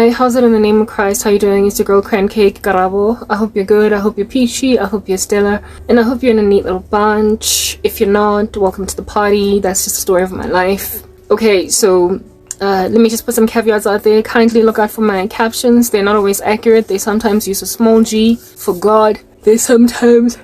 Hi, how's it in the name of Christ? How you doing? It's your girl Cake Karabo. I hope you're good. I hope you're peachy. I hope you're stellar. And I hope you're in a neat little bunch. If you're not, welcome to the party. That's just the story of my life. Okay, so let me just put some caveats out there. Kindly look out for my captions. They're not always accurate. They sometimes use a small g for God. They sometimes,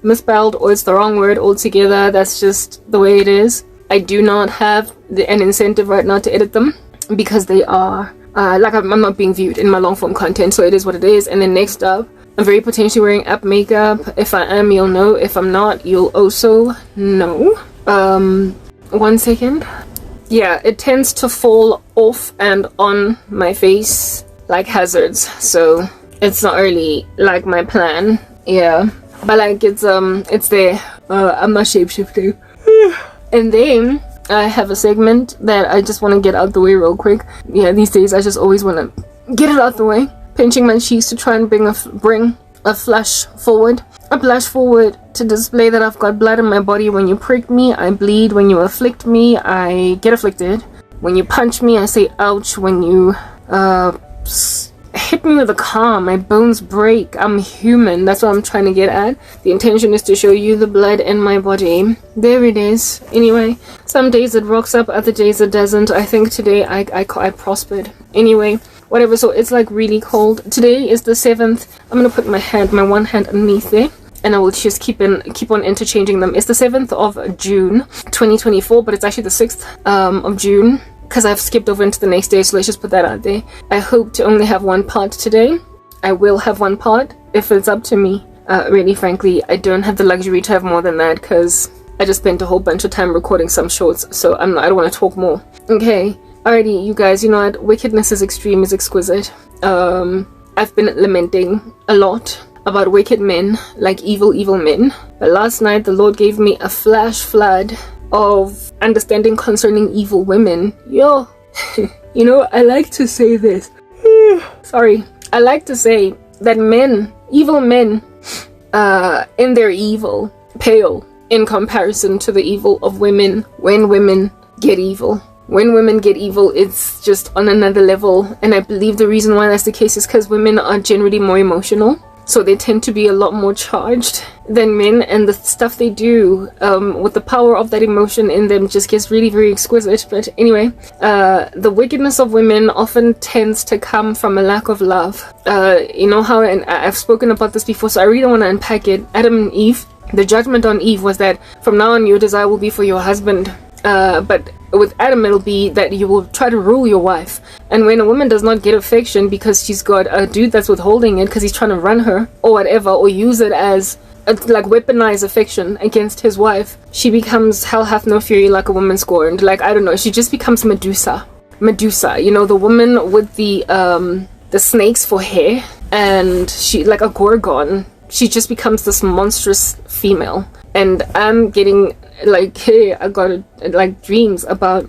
misspelled, or it's the wrong word altogether. That's just the way it is. I do not have an incentive right now to edit them, because they are I'm not being viewed in my long form content, so it is what it is. And then next up, I'm very potentially wearing app makeup. If I am, you'll know. If I'm not, you'll also know. 1 second. Yeah, it tends to fall off and on my face like hazards, so it's not really like my plan. Yeah, but like it's there. I'm not shapeshifting. And then I have a segment that I just want to get out the way real quick. Yeah, these days I just always want to get it out the way. Pinching my cheeks to try and bring a flash forward. A blush forward to display that I've got blood in my body. When you prick me, I bleed. When you afflict me, I get afflicted. When you punch me, I say ouch. When you hit me with a car, my bones break. I'm human. That's what I'm trying to get at. The intention is to show you the blood in my body. There it is. Anyway, some days it rocks up, other days it doesn't. I think today I prospered. Anyway, whatever. So it's like really cold. Today is the 7th. I'm gonna put my one hand underneath there, and I will just keep on interchanging them. It's the 7th of June 2024, but it's actually the 6th of June, because I've skipped over into the next day, so let's just put that out there. I hope to only have one part today. I will have one part if it's up to me. Really, frankly, I don't have the luxury to have more than that, because I just spent a whole bunch of time recording some shorts, so I don't want to talk more. Okay, alrighty, you guys, you know what? Wickedness is extreme, is exquisite. I've been lamenting a lot about wicked men, like evil men. But last night, the Lord gave me a flash flood of understanding concerning evil women. Yo, you know, I like to say this. Sorry, I like to say that evil men, in their evil, pale in comparison to the evil of women when women get evil. When women get evil, it's just on another level. And I believe the reason why that's the case is because women are generally more emotional. So they tend to be a lot more charged than men, and the stuff they do with the power of that emotion in them just gets really, very exquisite. But anyway, the wickedness of women often tends to come from a lack of love. You know how, and I've spoken about this before, so I really don't want to unpack it. Adam and Eve, the judgment on Eve was that from now on your desire will be for your husband. But with Adam, it'll be that you will try to rule your wife. And when a woman does not get affection because she's got a dude that's withholding it because he's trying to run her or whatever, or use it as like weaponize affection against his wife, she becomes hell hath no fury, like a woman scorned. Like, I don't know, she just becomes Medusa, you know, the woman with the snakes for hair, and she, like a gorgon, she just becomes this monstrous female. And I'm getting like, hey, I got like dreams about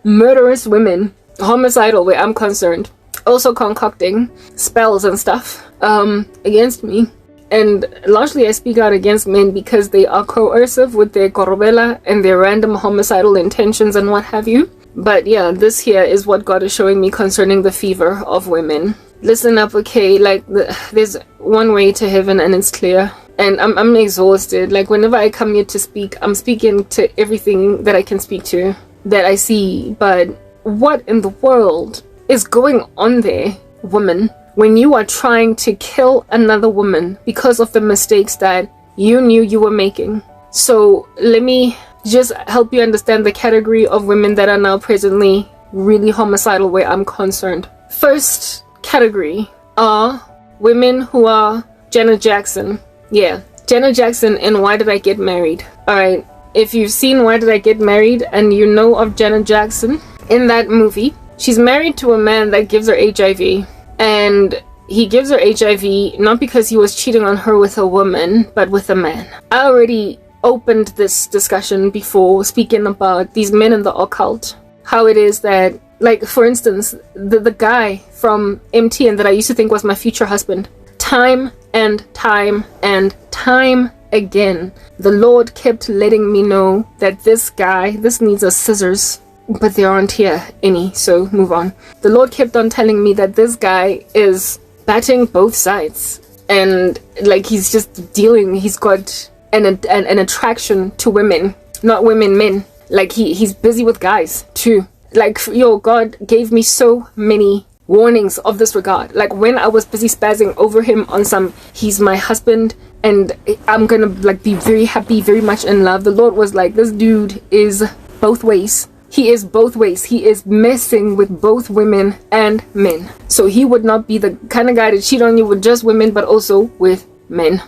murderous women, homicidal where I'm concerned, also concocting spells and stuff against me. And largely I speak out against men because they are coercive with their korobela and their random homicidal intentions and what have you. But yeah, this here is what God is showing me concerning the fever of women. Listen up, okay? Like, there's one way to heaven and it's clear. And I'm exhausted. Like, whenever I come here to speak, I'm speaking to everything that I can speak to, that I see. But what in the world is going on there, woman, when you are trying to kill another woman because of the mistakes that you knew you were making? So let me just help you understand the category of women that are now presently really homicidal where I'm concerned. First category are women who are Janet Jackson. Yeah, Janet Jackson and Why Did I Get Married? Alright, if you've seen Why Did I Get Married and you know of Janet Jackson, in that movie, she's married to a man that gives her HIV. And he gives her HIV not because he was cheating on her with a woman, but with a man. I already opened this discussion before speaking about these men in the occult. How it is that, like, for instance, the guy from MTN that I used to think was my future husband, time and time and time again, the Lord kept letting me know that this guy, this needs a scissors. but there aren't here any, so move on. The Lord kept on telling me that this guy is batting both sides, and like he's got an attraction to women, not women, men. Like he's busy with guys too. Like, yo, God gave me so many warnings of this regard. Like when I was busy spazzing over him on some, he's my husband and I'm gonna like be very happy, very much in love, the Lord was like, this dude is both ways. He is both ways. He is messing with both women and men. So he would not be the kind of guy to cheat on you with just women, but also with men.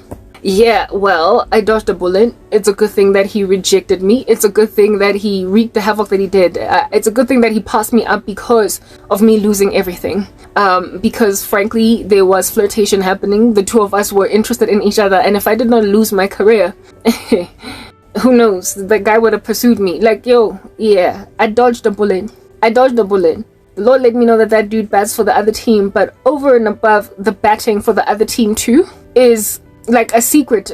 Yeah, well, I dodged a bullet. It's a good thing that he rejected me. It's a good thing that he wreaked the havoc that he did. It's a good thing that he passed me up because of me losing everything. Because frankly, there was flirtation happening. The two of us were interested in each other. And if I did not lose my career, who knows? The guy would have pursued me. Like, yo, yeah, I dodged a bullet. The Lord let me know that that dude bats for the other team. But over and above the batting for the other team too is like a secret,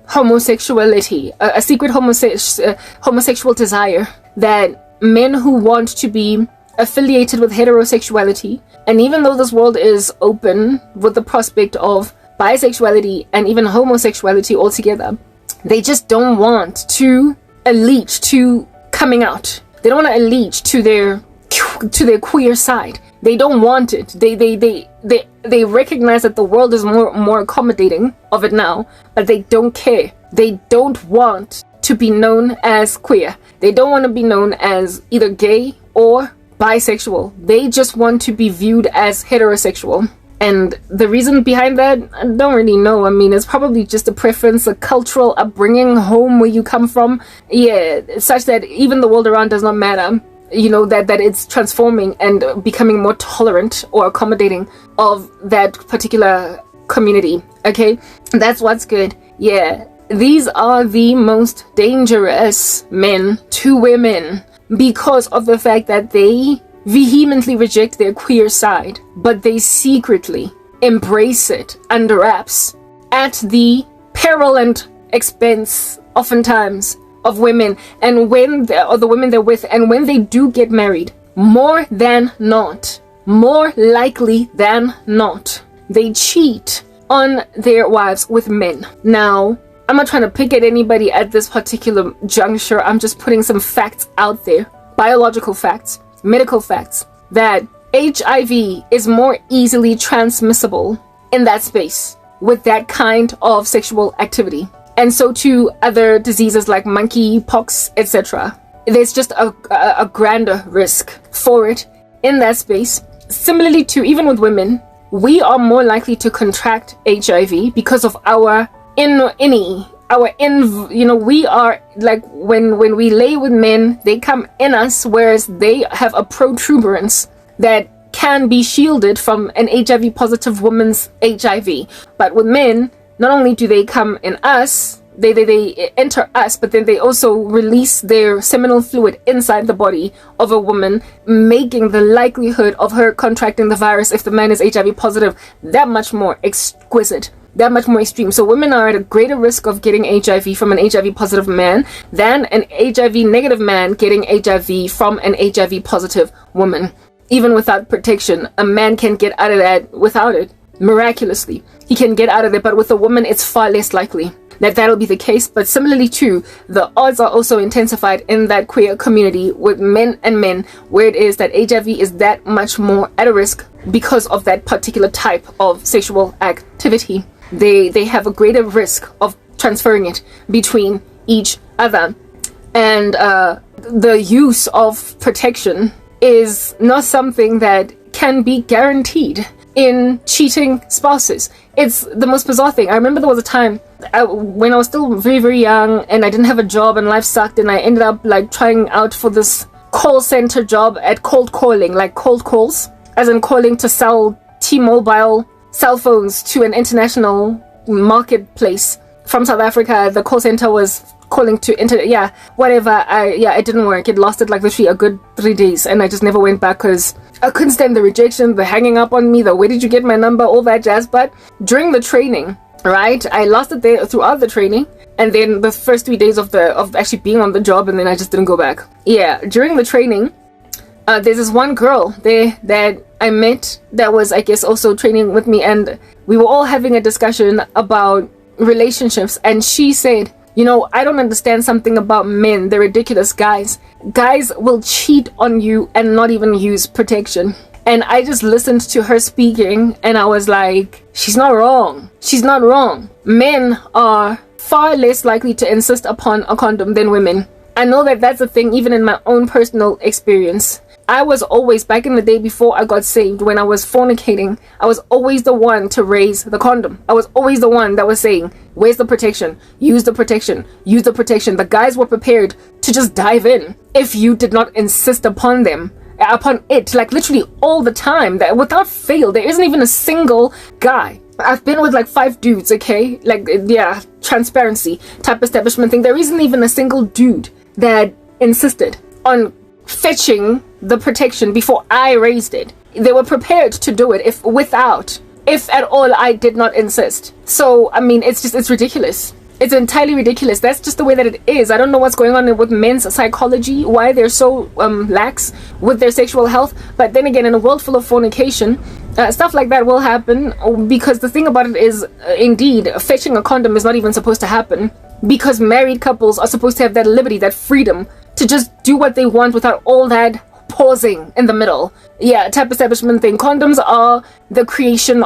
homosexuality, a secret homosexual desire that men who want to be affiliated with heterosexuality, and even though this world is open with the prospect of bisexuality and even homosexuality altogether, they just don't want to allege to coming out. They don't want to allege to their queer side. They don't want it. They recognize that the world is more accommodating of it now, but they don't care. They don't want to be known as queer. They don't want to be known as either gay or bisexual. They just want to be viewed as heterosexual. And the reason behind that, I don't really know. I mean, it's probably just a preference, a cultural upbringing, home where you come from. Yeah, such that even the world around does not matter. You know, that it's transforming and becoming more tolerant or accommodating of that particular community. Okay, that's what's good. Yeah, these are the most dangerous men to women because of the fact that they vehemently reject their queer side, but they secretly embrace it under wraps at the peril and expense, oftentimes, of women, and the women they're with, and when they do get married, more likely than not, they cheat on their wives with men. Now, I'm not trying to pick at anybody at this particular juncture. I'm just putting some facts out there, biological facts, medical facts, that HIV is more easily transmissible in that space with that kind of sexual activity. And so too other diseases like monkeypox, etc. There's just a grander risk for it in that space. Similarly to even with women, we are more likely to contract HIV because of we are like when we lay with men, they come in us, whereas they have a protuberance that can be shielded from an HIV positive woman's HIV. But with men, not only do they come in us, they enter us, but then they also release their seminal fluid inside the body of a woman, making the likelihood of her contracting the virus if the man is HIV positive that much more exquisite, that much more extreme. So women are at a greater risk of getting HIV from an HIV positive man than an HIV negative man getting HIV from an HIV positive woman. Even without protection, a man can get out of that without it. Miraculously, he can get out of it, but with a woman, it's far less likely that that'll be the case. But similarly too, the odds are also intensified in that queer community with men and men, where it is that HIV is that much more at a risk because of that particular type of sexual activity. They have a greater risk of transferring it between each other. And the use of protection is not something that can be guaranteed in cheating spouses. It's the most bizarre thing. I remember there was a time when I was still very, very young and I didn't have a job and life sucked, and I ended up like trying out for this call center job at cold calling, like cold calls, as in calling to sell T-Mobile cell phones to an international marketplace from South Africa. The call center was calling to it didn't work. It lasted like literally a good 3 days, and I just never went back because I couldn't stand the rejection, the hanging up on me, the where did you get my number, all that jazz. But during the training, right, I lasted there throughout the training, and then the first 3 days of actually being on the job, and then I just didn't go back. Yeah, during the training, there's this one girl there that I met that was, I guess, also training with me, and we were all having a discussion about relationships, and she said, you know, I don't understand something about men. They're ridiculous guys. Guys will cheat on you and not even use protection. And I just listened to her speaking, and I was like, she's not wrong. She's not wrong. Men are far less likely to insist upon a condom than women. I know that that's a thing even in my own personal experience. I was always, back in the day before I got saved, when I was fornicating, I was always the one to raise the condom. I was always the one that was saying, where's the protection? Use the protection. Use the protection. The guys were prepared to just dive in if you did not insist upon it, like literally all the time, that without fail. There isn't even a single guy. I've been with like 5 dudes, okay? Like, yeah, transparency type establishment thing. There isn't even a single dude that insisted on fetching the protection before I raised it. They were prepared to do it if at all I did not insist. So I mean, it's ridiculous. It's entirely ridiculous. That's just the way that it is. I don't know what's going on with men's psychology, why they're so lax with their sexual health. But then again, in a world full of fornication, stuff like that will happen, because the thing about it is, indeed, fetching a condom is not even supposed to happen, because married couples are supposed to have that liberty, that freedom to just do what they want without all that pausing in the middle. Yeah, type establishment thing. Condoms are the creation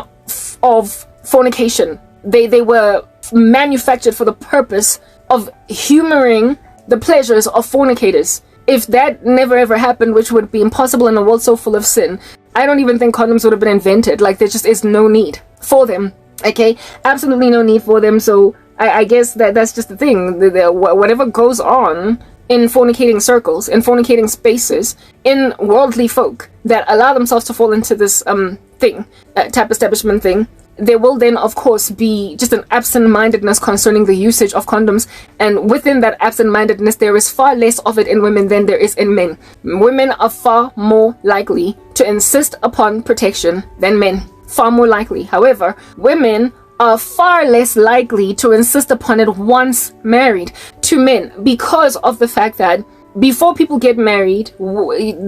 of fornication. They were manufactured for the purpose of humoring the pleasures of fornicators. If that never ever happened, which would be impossible in a world so full of sin, I don't even think condoms would have been invented. Like, there just is no need for them. Okay, absolutely no need for them. So I guess that's just the thing. Whatever goes on in fornicating circles, in fornicating spaces, in worldly folk that allow themselves to fall into this type establishment thing, there will then, of course, be just an absent-mindedness concerning the usage of condoms. And within that absent-mindedness, there is far less of it in women than there is in men. Women are far more likely to insist upon protection than men. Far more likely. However, women are far less likely to insist upon it once married to men, because of the fact that before people get married,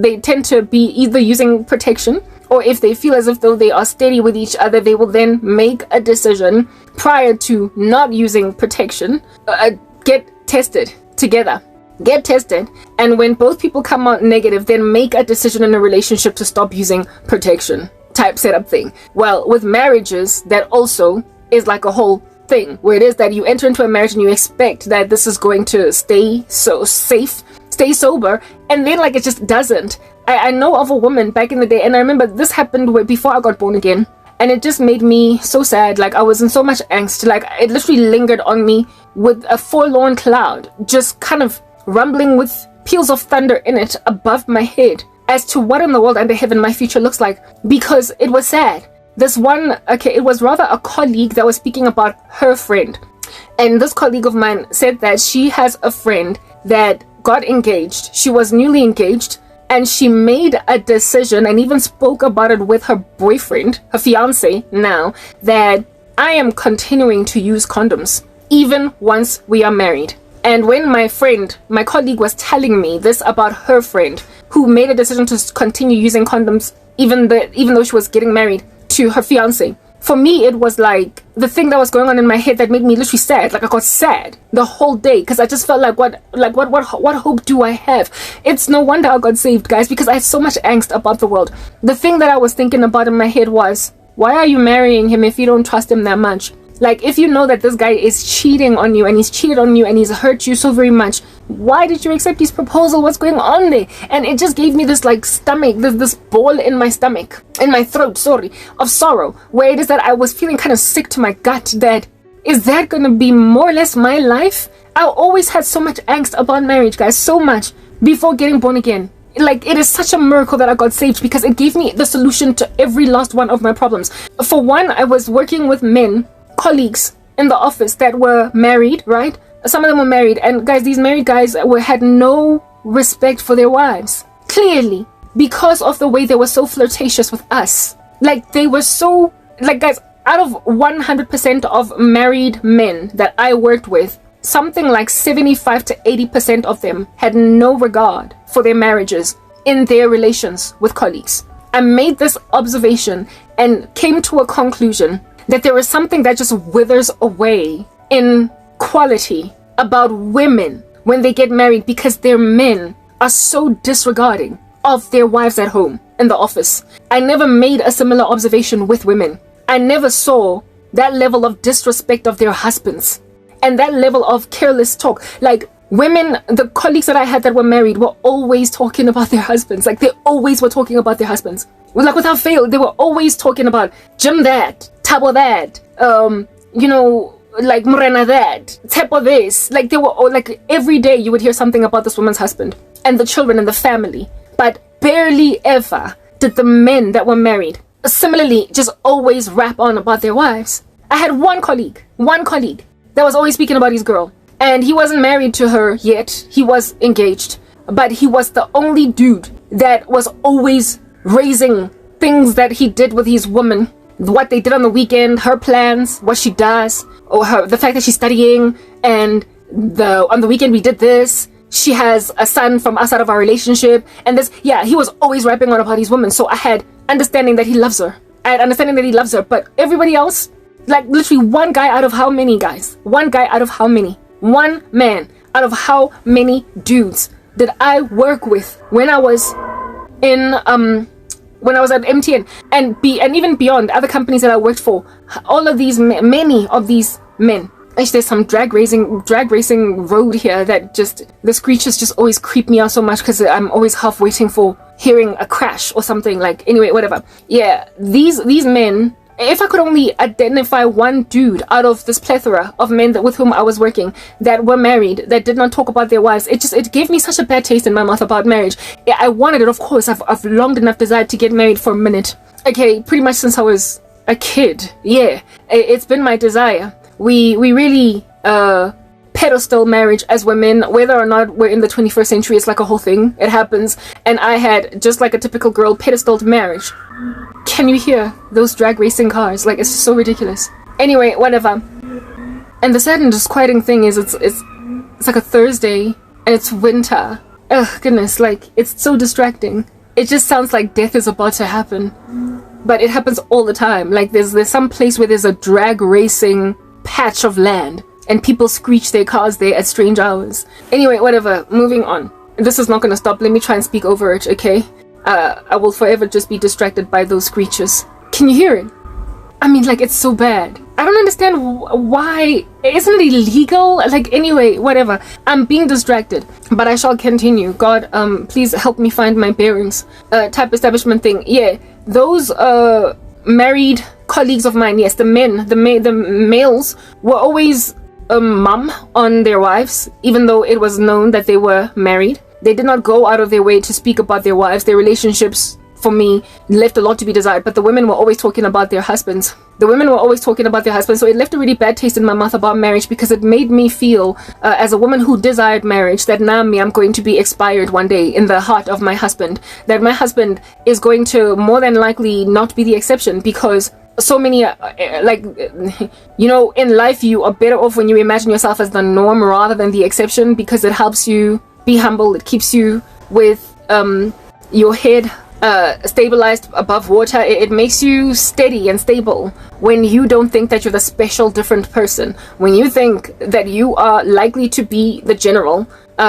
they tend to be either using protection, or if they feel as if though they are steady with each other, they will then make a decision prior to not using protection, get tested together. Get tested, and when both people come out negative, then make a decision in a relationship to stop using protection type setup thing. Well, with marriages, that also is like a whole thing, where it is that you enter into a marriage and you expect that this is going to stay so safe, stay sober, and then like it just doesn't. I know of a woman back in the day, and I remember this happened before I got born again, and it just made me so sad. Like, I was in so much angst, like it literally lingered on me with a forlorn cloud just kind of rumbling with peals of thunder in it above my head as to what in the world under heaven my future looks like, because it was sad. This one, okay, it was rather a colleague that was speaking about her friend, and this colleague of mine said that she has a friend that got engaged. She was newly engaged, and she made a decision and even spoke about it with her boyfriend, her fiance now, that I am continuing to use condoms even once we are married. And when my colleague was telling me this about her friend who made a decision to continue using condoms even though she was getting married to her fiance, for me it was like the thing that was going on in my head that made me literally sad. Like, I got sad the whole day, because I just felt like what hope do I have? It's no wonder I got saved, guys, because I had so much angst about the world. The thing that I was thinking about in my head was, why are you marrying him if you don't trust him that much? Like, if you know that this guy is cheating on you, and he's cheated on you, and he's hurt you so very much, why did you accept his proposal? What's going on there? And it just gave me this like stomach, this ball in my stomach, in my throat, of sorrow, where it is that I was feeling kind of sick to my gut. That is that gonna be more or less my life? I always had so much angst about marriage, guys, so much before getting born again. Like, it is such a miracle that I got saved, because it gave me the solution to every last one of my problems. For one, I was working with men, colleagues in the office that were married, right? Some of them were married, and guys, these married guys had no respect for their wives, clearly, because of the way they were so flirtatious with us. Like, they were so, like, guys, out of 100% of married men that I worked with, something like 75 to 80% of them had no regard for their marriages in their relations with colleagues. I made this observation and came to a conclusion that there is something that just withers away in quality about women when they get married, because their men are so disregarding of their wives at home, in the office. I never made a similar observation with women. I never saw that level of disrespect of their husbands and that level of careless talk. Like, women, the colleagues that I had that were married were always talking about their husbands. Like, they always were talking about their husbands. Like, without fail, they were always talking about Jim that, Tabo that, like Morena that, Tepo this. Like, they were all, like, every day you would hear something about this woman's husband and the children and the family. But barely ever did the men that were married similarly just always rap on about their wives. I had one colleague that was always speaking about his girl. And he wasn't married to her yet. He was engaged. But he was the only dude that was always raising things that he did with his woman. What they did on the weekend, her plans, what she does, or the fact that she's studying, and on the weekend we did this. She has a son from outside of our relationship, and this. Yeah, he was always rapping on about his woman. So I had understanding that he loves her. I had understanding that he loves her. But everybody else, like literally one guy out of how many guys? One guy out of how many? One man out of how many dudes did I work with when I was when I was at MTN and even beyond other companies that I worked for? All of these, many of these men. Actually, there's some drag racing road here that just, the screeches just always creep me out so much because I'm always half waiting for hearing a crash or something. Like, anyway, whatever. Yeah, these men, if I could only identify one dude out of this plethora of men with whom I was working that were married, that did not talk about their wives, it gave me such a bad taste in my mouth about marriage. Yeah, I wanted it, of course. I've longed enough desired to get married for a minute. Okay, pretty much since I was a kid. Yeah, it's been my desire. We really pedestal marriage as women, whether or not we're in the 21st century. It's like a whole thing. It happens. And I had, just like a typical girl, pedestaled marriage. Can you hear those drag racing cars? Like, it's just so ridiculous. Anyway, whatever. And the sad and disquieting thing is it's like a Thursday and it's winter. Ugh, goodness, like, it's so distracting. It just sounds like death is about to happen. But it happens all the time. Like, there's some place where there's a drag racing patch of land and people screech their cars there at strange hours. Anyway, whatever, moving on. This is not going to stop. Let me try and speak over it, okay? I will forever just be distracted by those screeches. Can you hear it? I mean, like, it's so bad. I don't understand why. Isn't it illegal? Like, anyway, whatever. I'm being distracted, but I shall continue. God, please help me find my bearings. Type establishment thing. Yeah, those married colleagues of mine, yes, the males were always mum on their wives, even though it was known that they were married. They did not go out of their way to speak about their wives. Their relationships, for me, left a lot to be desired, but the women were always talking about their husbands. So it left a really bad taste in my mouth about marriage, because it made me feel, as a woman who desired marriage, that now I'm going to be expired one day in the heart of my husband. That my husband is going to more than likely not be the exception, because so many, in life you are better off when you imagine yourself as the norm rather than the exception, because it helps you be humble. It keeps you with your head stabilized above water. It makes you steady and stable when you don't think that you're the special different person. When you think that you are likely to be the general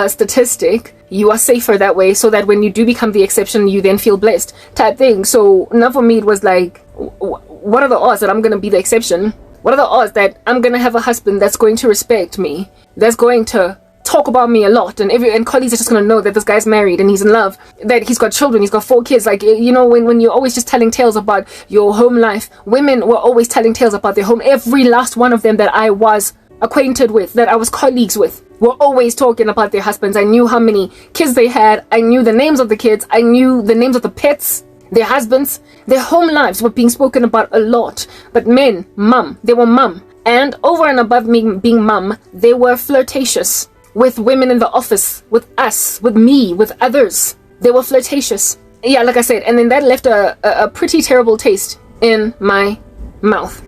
statistic, you are safer that way, so that when you do become the exception, you then feel blessed type thing. So now for me it was like, what are the odds that I'm going to be the exception? What are the odds that I'm going to have a husband that's going to respect me, that's going to talk about me a lot, and colleagues are just going to know that this guy's married and he's in love, that he's got children, he's got 4 kids. Like, when you're always just telling tales about your home life, women were always telling tales about their home. Every last one of them that I was acquainted with, that I was colleagues with, were always talking about their husbands. I knew how many kids they had. I knew the names of the kids. I knew the names of the pets. Their husbands, their home lives were being spoken about a lot. But men, they were mum. And over and above me being mum, they were flirtatious with women in the office, with us, with me, with others. They were flirtatious. Yeah, like I said, and then that left a pretty terrible taste in my mouth.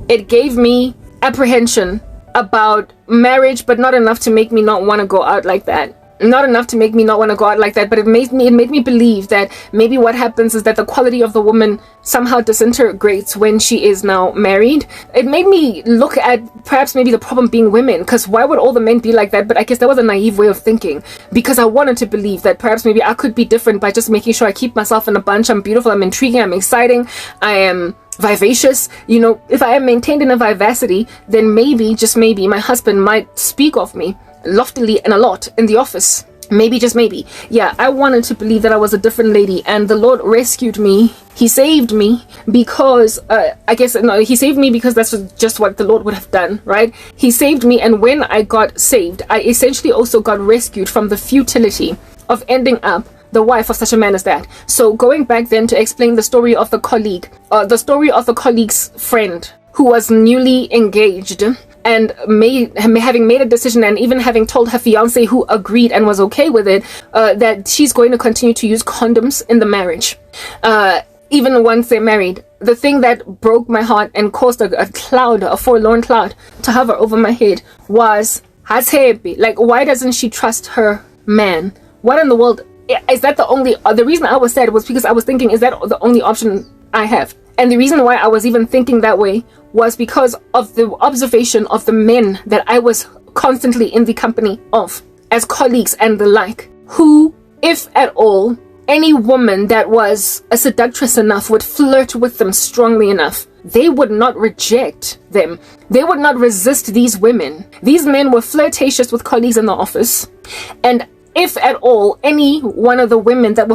It gave me apprehension about marriage, but not enough to make me not want to go out like that. Not enough to make me not want to go out like that, but it made me believe that maybe what happens is that the quality of the woman somehow disintegrates when she is now married. It made me look at perhaps maybe the problem being women, because why would all the men be like that? But I guess that was a naive way of thinking, because I wanted to believe that perhaps maybe I could be different by just making sure I keep myself in a bunch. I'm beautiful, I'm intriguing, I'm exciting, I am vivacious. You know, if I am maintained in a vivacity, then maybe, just maybe, my husband might speak of me loftily and a lot in the office. Maybe, just maybe. Yeah, I wanted to believe that I was a different lady, and the Lord rescued me. He saved me because, he saved me because that's just what the Lord would have done, right? He saved me, and when I got saved, I essentially also got rescued from the futility of ending up the wife of such a man as that. So going back then to explain the story of the colleague's friend who was newly engaged, and having made a decision, and even having told her fiance, who agreed and was okay with it, that she's going to continue to use condoms in the marriage, even once they're married. The thing that broke my heart and caused a forlorn cloud to hover over my head was, like, why doesn't she trust her man? What in the world? Is that the reason I was sad was because I was thinking, is that the only option I have? And the reason why I was even thinking that way was because of the observation of the men that I was constantly in the company of, as colleagues and the like, who, if at all, any woman that was a seductress enough would flirt with them strongly enough. They would not reject them. They would not resist these women. These men were flirtatious with colleagues in the office. And if at all, any one of the women that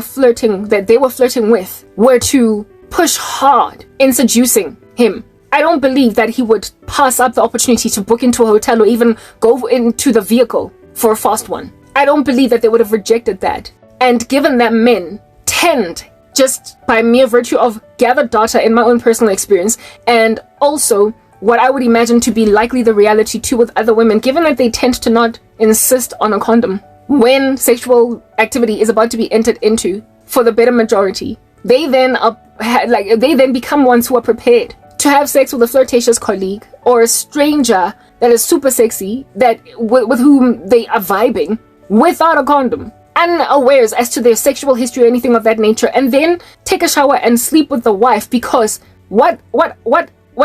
they were flirting with were to push hard in seducing him, I don't believe that he would pass up the opportunity to book into a hotel or even go into the vehicle for a fast one. I don't believe that they would have rejected that. And given that men tend, just by mere virtue of gathered data in my own personal experience, and also what I would imagine to be likely the reality too with other women, given that they tend to not insist on a condom when sexual activity is about to be entered into for the better majority, they then become ones who are prepared to have sex with a flirtatious colleague or a stranger that is super sexy, that with whom they are vibing without a condom, unawares as to their sexual history or anything of that nature, and then take a shower and sleep with the wife. Because what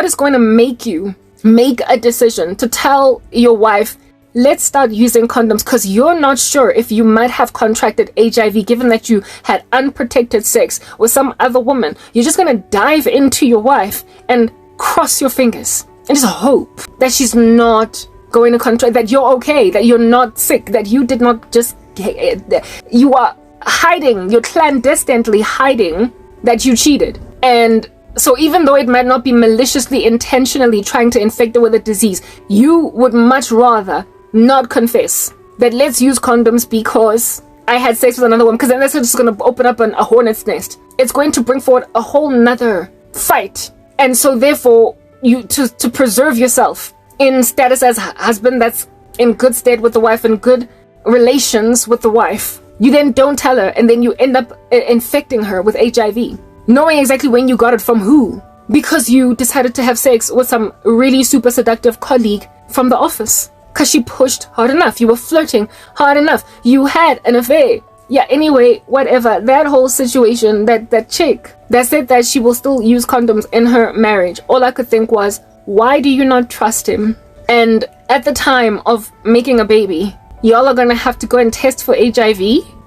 is going to make you make a decision to tell your wife, let's start using condoms, because you're not sure if you might have contracted HIV, given that you had unprotected sex with some other woman? You're just going to dive into your wife and cross your fingers and just hope that she's not going to contract, that you're okay, that you're not sick, that you did not just, you are hiding, you're clandestinely hiding that you cheated. And so even though it might not be maliciously, intentionally trying to infect her with a disease, you would much rather not confess that let's use condoms because I had sex with another woman, because then that's just going to open up a hornet's nest. It's going to bring forward a whole nother fight. And so therefore, you to preserve yourself in status as husband that's in good stead with the wife and good relations with the wife, you then don't tell her, and then you end up infecting her with HIV, knowing exactly when you got it from who, because you decided to have sex with some really super seductive colleague from the office. Because she pushed hard enough. You were flirting hard enough. You had an affair. Yeah, anyway, whatever. That whole situation, that chick that said that she will still use condoms in her marriage, all I could think was, why do you not trust him? And at the time of making a baby, y'all are going to have to go and test for HIV.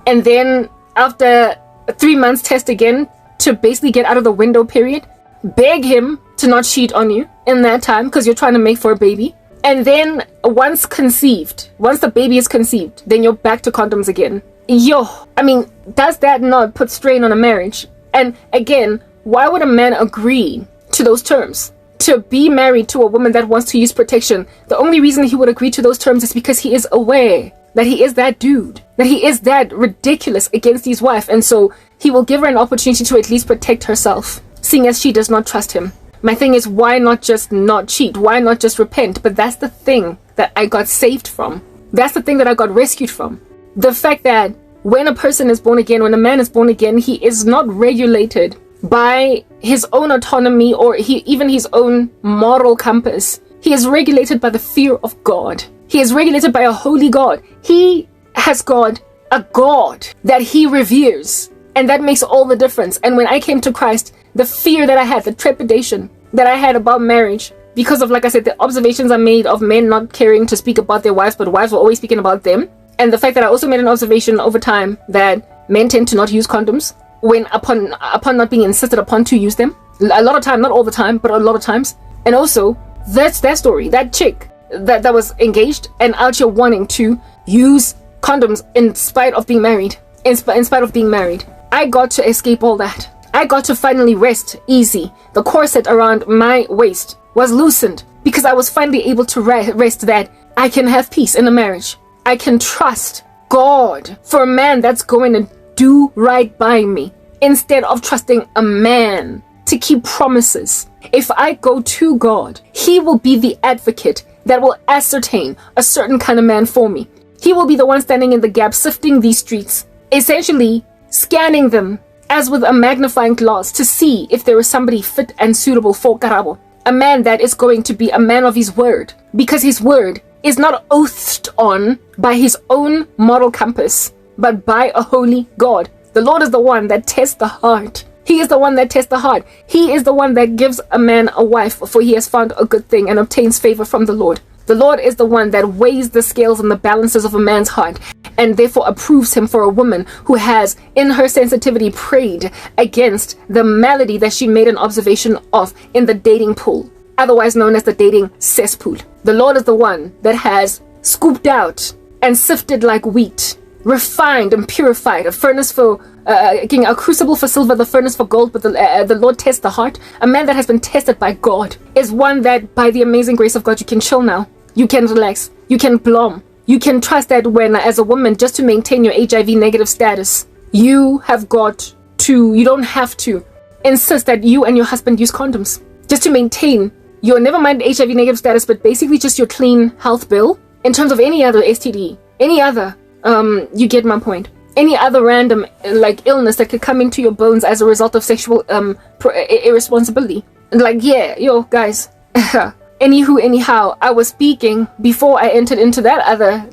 And then after 3 months, test again to basically get out of the window period. Beg him to not cheat on you in that time because you're trying to make for a baby. And then once the baby is conceived, then you're back to condoms again. Does that not put strain on a marriage? And again, why would a man agree to those terms? To be married to a woman that wants to use protection, the only reason he would agree to those terms is because he is aware that he is that dude, that he is that ridiculous against his wife, and so he will give her an opportunity to at least protect herself, seeing as she does not trust him. My thing is, why not just not cheat? Why not just repent? But that's the thing that I got saved from. That's the thing that I got rescued from. The fact that when a person is born again, when a man is born again, he is not regulated by his own autonomy or even his own moral compass. He is regulated by the fear of God. He is regulated by a holy God. He has got a God that he reveres. And that makes all the difference. And when I came to Christ, the fear that I had, the trepidation that I had about marriage, because of, like I said, the observations I made of men not caring to speak about their wives, but wives were always speaking about them. And the fact that I also made an observation over time that men tend to not use condoms when upon not being insisted upon to use them. A lot of time, not all the time, but a lot of times. And also, that's their story. That chick that was engaged and out here wanting to use condoms in spite of being married. In spite of being married. I got to escape all that. I got to finally rest easy. The corset around my waist was loosened because I was finally able to rest that I can have peace in a marriage. I can trust God for a man that's going to do right by me instead of trusting a man to keep promises. If I go to God, he will be the advocate that will ascertain a certain kind of man for me. He will be the one standing in the gap, sifting these streets, essentially scanning them as with a magnifying glass to see if there is somebody fit and suitable for Karabo. A man that is going to be a man of his word, because his word is not oathed on by his own moral compass, but by a holy God. The Lord is the one that tests the heart. He is the one that tests the heart. He is the one that gives a man a wife, for he has found a good thing and obtains favor from the Lord. The Lord is the one that weighs the scales and the balances of a man's heart, and therefore approves him for a woman who has, in her sensitivity, prayed against the malady that she made an observation of in the dating pool, otherwise known as the dating cesspool. The Lord is the one that has scooped out and sifted like wheat, refined and purified, a furnace for a crucible for silver, the furnace for gold, but the Lord tests the heart. A man that has been tested by God is one that, by the amazing grace of God, you can chill now, you can relax, you can blom, you can trust that when, as a woman, just to maintain your HIV negative status, you don't have to insist that you and your husband use condoms just to maintain your, never mind HIV negative status, but basically just your clean health bill in terms of any other STD, any other you get my point. Any other random like illness that could come into your bones as a result of sexual irresponsibility. Like, yeah, yo, guys. Anywho, anyhow, I was speaking before I entered into that other,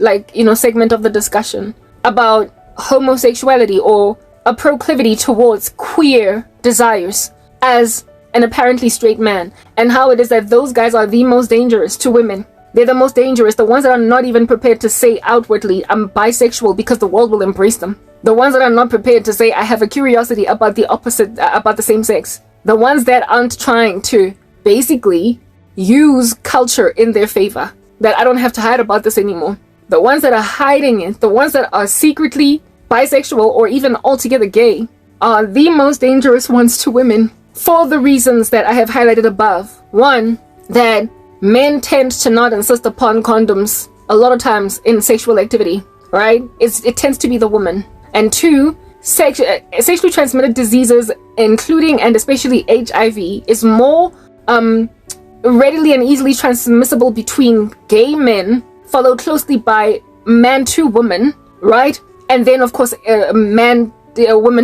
segment of the discussion about homosexuality or a proclivity towards queer desires as an apparently straight man, and how it is that those guys are the most dangerous to women. They're the most dangerous, the ones that are not even prepared to say outwardly, I'm bisexual, because the world will embrace them. The ones that are not prepared to say, I have a curiosity about the opposite, about the same sex. The ones that aren't trying to basically use culture in their favor. That I don't have to hide about this anymore. The ones that are hiding it, the ones that are secretly bisexual or even altogether gay, are the most dangerous ones to women. For the reasons that I have highlighted above. One, that men tend to not insist upon condoms a lot of times in sexual activity, right? It tends to be the woman. And two, sexually transmitted diseases, including and especially HIV, is more readily and easily transmissible between gay men, followed closely by man to woman, right? And then, of course, woman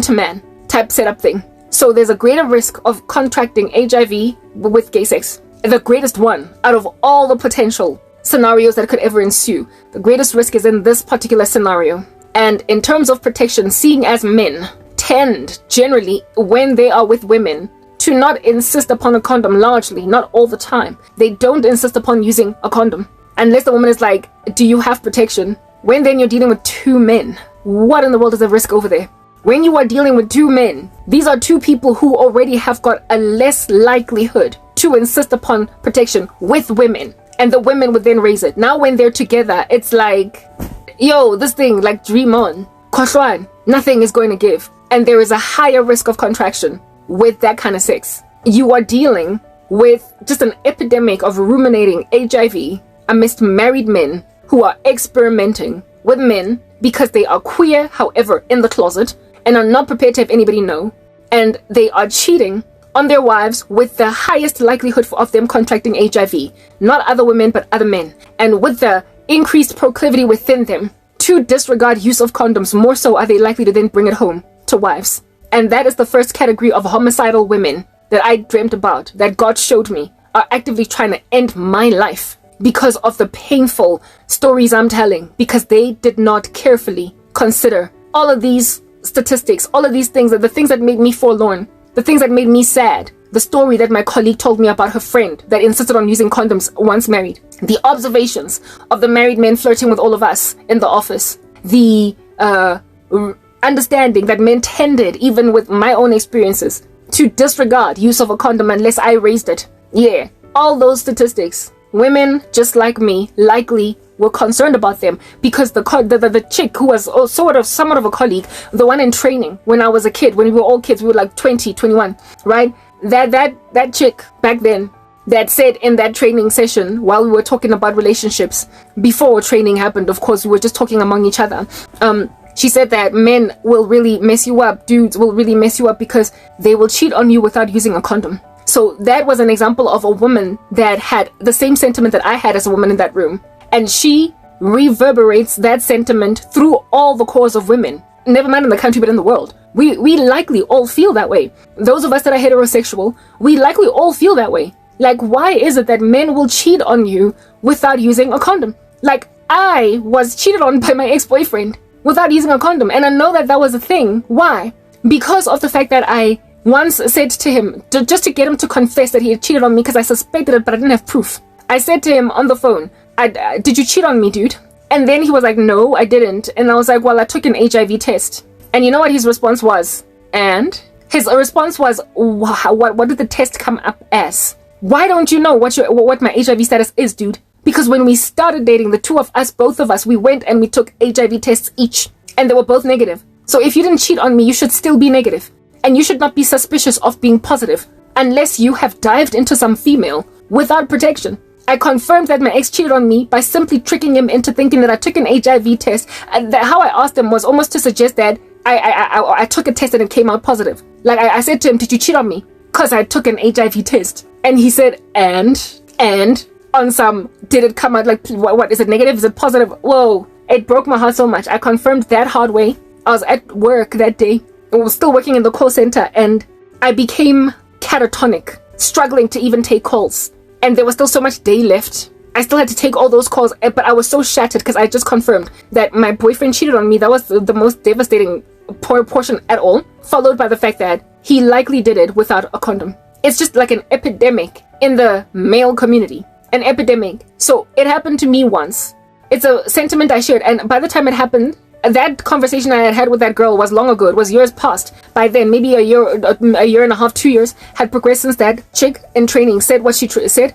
to man type setup thing. So there's a greater risk of contracting HIV with gay sex. The greatest one out of all the potential scenarios that could ever ensue. The greatest risk is in this particular scenario. And in terms of protection, seeing as men tend generally, when they are with women, to not insist upon a condom largely, not all the time. They don't insist upon using a condom. Unless the woman is like, do you have protection? When then you're dealing with two men, what in the world is the risk over there? When you are dealing with two men, these are two people who already have got a less likelihood to insist upon protection with women, and the women would then raise it. Now when they're together, it's like, yo, this thing, like, dream on, Koshwan, nothing is going to give, and there is a higher risk of contraction with that kind of sex. You are dealing with just an epidemic of ruminating HIV amidst married men who are experimenting with men because they are queer, however, in the closet, and are not prepared to have anybody know, and they are cheating on their wives with the highest likelihood of them contracting HIV, not other women but other men, and with the increased proclivity within them to disregard use of condoms, more so are they likely to then bring it home to wives. And that is the first category of homicidal women that I dreamt about, that God showed me are actively trying to end my life because of the painful stories I'm telling, because they did not carefully consider all of these statistics, all of these things, the things that made me forlorn, the things that made me sad, the story that my colleague told me about her friend that insisted on using condoms once married, the observations of the married men flirting with all of us in the office, the understanding that men tended, even with my own experiences, to disregard use of a condom unless I raised it. Yeah, all those statistics. Women just like me likely were concerned about them because the chick who was somewhat of a colleague, the one in training when I was a kid, when we were all kids, we were like 20, 21, right? That chick back then that said in that training session, while we were talking about relationships, before training happened, of course, we were just talking among each other. She said that men will really mess you up, dudes will really mess you up because they will cheat on you without using a condom. So that was an example of a woman that had the same sentiment that I had as a woman in that room. And she reverberates that sentiment through all the cores of women, never mind in the country, but in the world. We likely all feel that way. Those of us that are heterosexual, we likely all feel that way. Like, why is it that men will cheat on you without using a condom? Like, I was cheated on by my ex-boyfriend without using a condom. And I know that that was a thing. Why? Because of the fact that I once said to him, just to get him to confess that he had cheated on me because I suspected it, but I didn't have proof. I said to him on the phone, did you cheat on me, dude? And then he was like, no, I didn't. And I was like, well, I took an HIV test. And you know what his response was? And his response was, what did the test come up as? Why don't you know what my HIV status is, dude? Because when we started dating, the two of us, both of us, we went and we took HIV tests each. And they were both negative. So if you didn't cheat on me, you should still be negative. And you should not be suspicious of being positive unless you have dived into some female without protection. I confirmed that my ex cheated on me by simply tricking him into thinking that I took an HIV test. And how I asked him was almost to suggest that I took a test and it came out positive. Like I said to him, did you cheat on me? Because I took an HIV test. And he said, and on some, did it come out like, what is it, negative? Is it positive? Whoa, it broke my heart so much. I confirmed that hard way. I was at work that day. I was still working in the call center and I became catatonic, struggling to even take calls. And there was still so much day left. I still had to take all those calls, but I was so shattered because I just confirmed that my boyfriend cheated on me. That was the most devastating portion at all, followed by the fact that he likely did it without a condom. It's just like an epidemic in the male community, an epidemic. So it happened to me once. It's a sentiment I shared, and by the time it happened, that conversation I had had with that girl was long ago. It was years past. By then, maybe a year and a half, 2 years had progressed since that chick in training said what she said.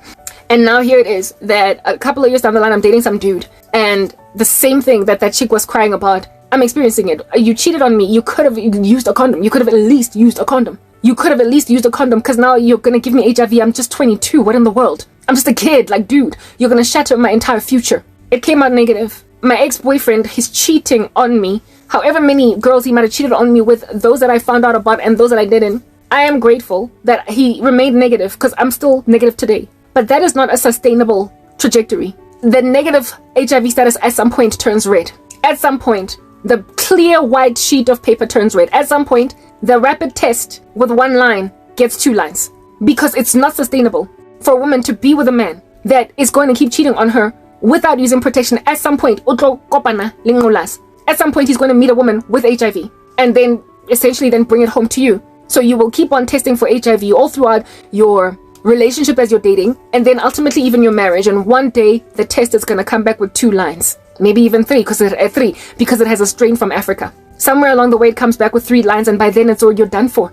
And now here it is that a couple of years down the line, I'm dating some dude. And the same thing that chick was crying about, I'm experiencing it. You cheated on me. You could have used a condom. You could have at least used a condom. You could have at least used a condom because now you're going to give me HIV. I'm just 22. What in the world? I'm just a kid. Like, dude, you're going to shatter my entire future. It came out negative. My ex-boyfriend, he's cheating on me. However many girls he might have cheated on me with, those that I found out about and those that I didn't, I am grateful that he remained negative because I'm still negative today. But that is not a sustainable trajectory. The negative HIV status at some point turns red. At some point, the clear white sheet of paper turns red. At some point, the rapid test with one line gets 2 lines. Because it's not sustainable for a woman to be with a man that is going to keep cheating on her without using protection. At some point, at some point he's going to meet a woman with HIV and then essentially then bring it home to you. So you will keep on testing for HIV all throughout your relationship as you're dating, and then ultimately even your marriage, and one day the test is going to come back with 2 lines, maybe even 3 because it has a strain from Africa. Somewhere along the way it comes back with 3 lines, and by then it's all you're done for.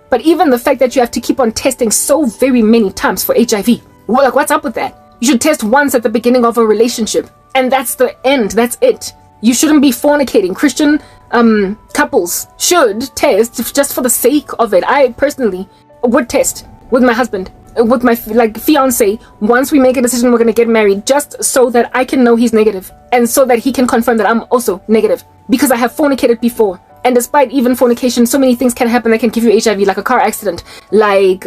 But even the fact that you have to keep on testing so very many times for HIV, well, like, what's up with that? You should test once at the beginning of a relationship, and that's the end. That's it. You shouldn't be fornicating. Christian couples should test just for the sake of it. I personally would test with my husband, with my fiance, once we make a decision we're going to get married, just so that I can know he's negative and so that he can confirm that I'm also negative, because I have fornicated before. And despite even fornication, so many things can happen that can give you HIV, like a car accident, like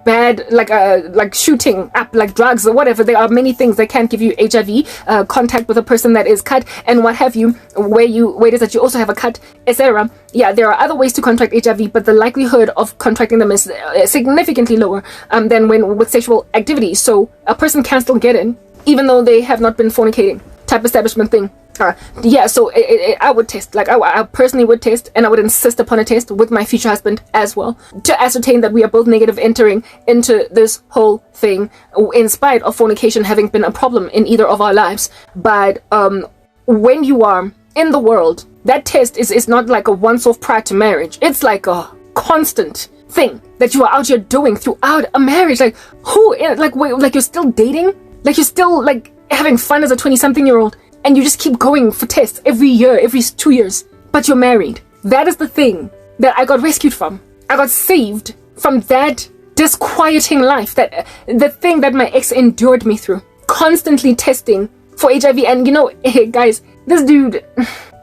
bad, like shooting up, like drugs or whatever. There are many things that can give you HIV, contact with a person that is cut and what have you, where it is that you also have a cut, etc. Yeah, there are other ways to contract HIV, but the likelihood of contracting them is significantly lower than when with sexual activity. So a person can still get it, even though they have not been fornicating, type establishment thing. So I would test, like I personally would test, and I would insist upon a test with my future husband as well, to ascertain that we are both negative entering into this whole thing, in spite of fornication having been a problem in either of our lives. But when you are in the world, that test is not like a once-off prior to marriage. It's like a constant thing that you are out here doing throughout a marriage. Like you're still dating, like you're still like having fun as a 20-something-year-old. And you just keep going for tests every year, every 2 years. But you're married. That is the thing that I got rescued from. I got saved from that disquieting life, that the thing that my ex endured me through. Constantly testing for HIV. And guys, this dude,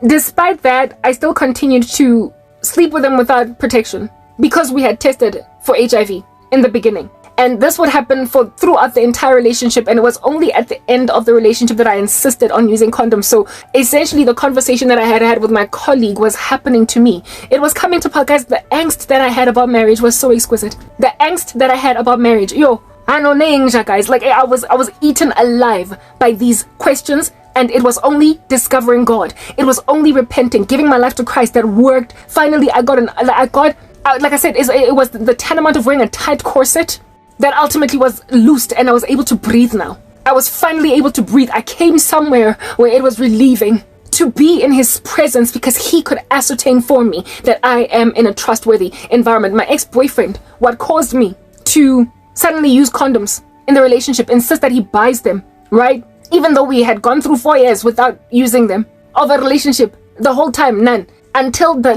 despite that, I still continued to sleep with him without protection. Because we had tested for HIV in the beginning. And this would happen throughout the entire relationship, and it was only at the end of the relationship that I insisted on using condoms. So essentially the conversation that I had with my colleague was happening to me. It was coming to pass, guys. The angst that I had about marriage was so exquisite. The angst that I had about marriage, I know guys, like I was eaten alive by these questions. And it was only discovering God. It was only repenting, giving my life to Christ that worked. Finally, like I said, it was the tantamount of wearing a tight corset that ultimately was loosed, and I was able to breathe now. I was finally able to breathe. I came somewhere where it was relieving to be in his presence, because he could ascertain for me that I am in a trustworthy environment. My ex-boyfriend, what caused me to suddenly use condoms in the relationship, insist that he buys them, right? Even though we had gone through 4 years without using them of a relationship, the whole time, none. Until the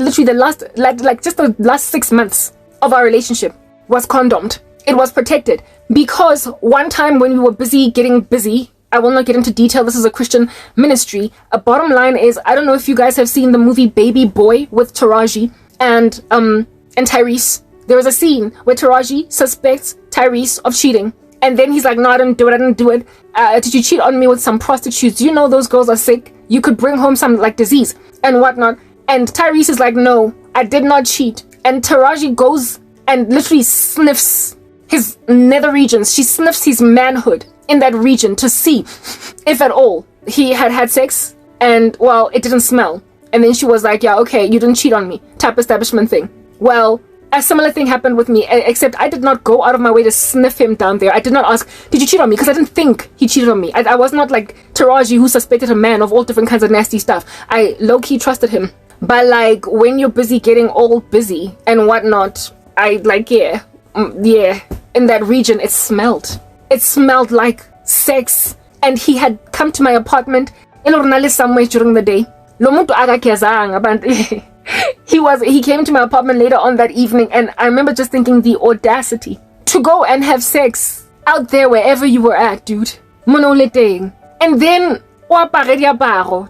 last 6 months of our relationship was condomed. It was protected, because one time when we were getting busy, I will not get into detail, this is a Christian ministry. A bottom line is, I don't know if you guys have seen the movie Baby Boy with Taraji and Tyrese. There was a scene where Taraji suspects Tyrese of cheating. And then he's like, no, I didn't do it. Did you cheat on me with some prostitutes? You know those girls are sick. You could bring home some like disease and whatnot. And Tyrese is like, no, I did not cheat. And Taraji goes and literally sniffs his nether regions. She sniffs his manhood in that region to see if at all he had sex, and well, it didn't smell. And then she was like, yeah, okay, you didn't cheat on me, type establishment thing. Well, a similar thing happened with me, except I did not go out of my way to sniff him down there. I did not ask, did you cheat on me? Because I didn't think he cheated on me. I was not like Taraji, who suspected a man of all different kinds of nasty stuff. I low-key trusted him. But like, when you're busy getting all busy and whatnot, I like, yeah, in that region, it smelled. It smelled like sex. And he had come to my apartment somewhere during the day. He came to my apartment later on that evening, and I remember just thinking, the audacity to go and have sex out there wherever you were at, dude. And then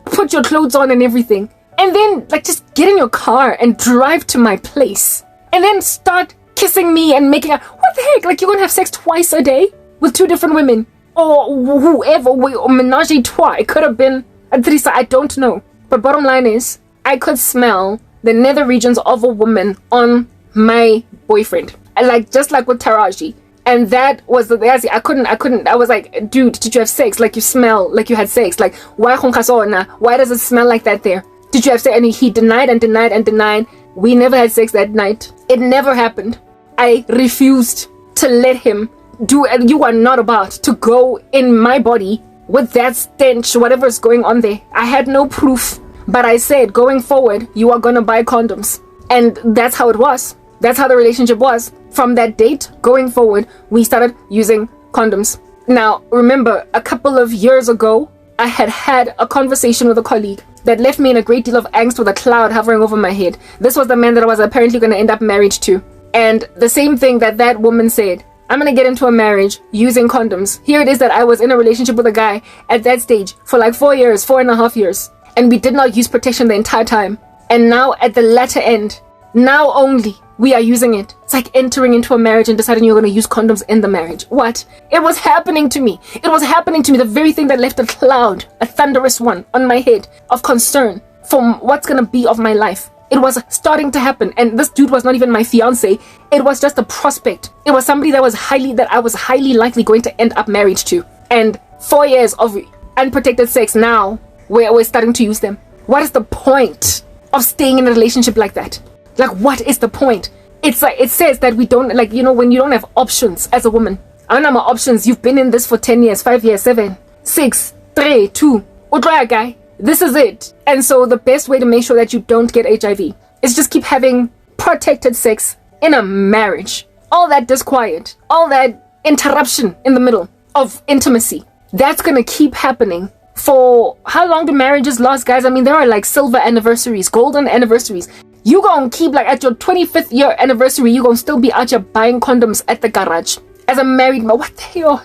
put your clothes on and everything. And then like just get in your car and drive to my place. And then start kissing me and making out. What the heck? Like, you're gonna have sex twice a day with 2 different women, or whoever, or menage a trois. It could have been a threesome, I don't know. But bottom line is, I could smell the nether regions of a woman on my boyfriend, like just like with Taraji. And that was I couldn't. I was like, dude, did you have sex? Like, you smell like you had sex. Like, why does it smell like that there? Did you have sex? And he denied and denied and denied. We never had sex that night. It never happened. I refused to let him do it. You are not about to go in my body with that stench, whatever's going on there. I had no proof, but I said, going forward, you are gonna buy condoms. And that's how it was. That's how the relationship was. From that date going forward, we started using condoms. Now, remember, a couple of years ago, I had a conversation with a colleague that left me in a great deal of angst with a cloud hovering over my head. This was the man that I was apparently going to end up married to. And the same thing that woman said, I'm going to get into a marriage using condoms. Here it is that I was in a relationship with a guy at that stage for like 4.5 years. And we did not use protection the entire time. And now at the latter end, now only we are using it. It's like entering into a marriage and deciding you're going to use condoms in the marriage. What? It was happening to me. It was happening to me. The very thing that left a cloud, a thunderous one, on my head of concern from what's going to be of my life. It was starting to happen. And this dude was not even my fiance. It was just a prospect. It was somebody that I was highly likely going to end up married to. And 4 years of unprotected sex now, we're starting to use them. What is the point of staying in a relationship like that? Like, what is the point? It's like, it says that we don't, like, you know, when you don't have options as a woman. I don't know my options. You've been in this for 10 years, 5 years, 7, 6, 3, 2. Udra guy. This is it. And so the best way to make sure that you don't get HIV is just keep having protected sex in a marriage. All that disquiet, all that interruption in the middle of intimacy, that's gonna keep happening. For how long do marriages last, guys? I mean, there are like silver anniversaries, golden anniversaries. You gonna keep, like, at your 25th year anniversary, you gonna still be out here buying condoms at the garage as a married man. What the hell?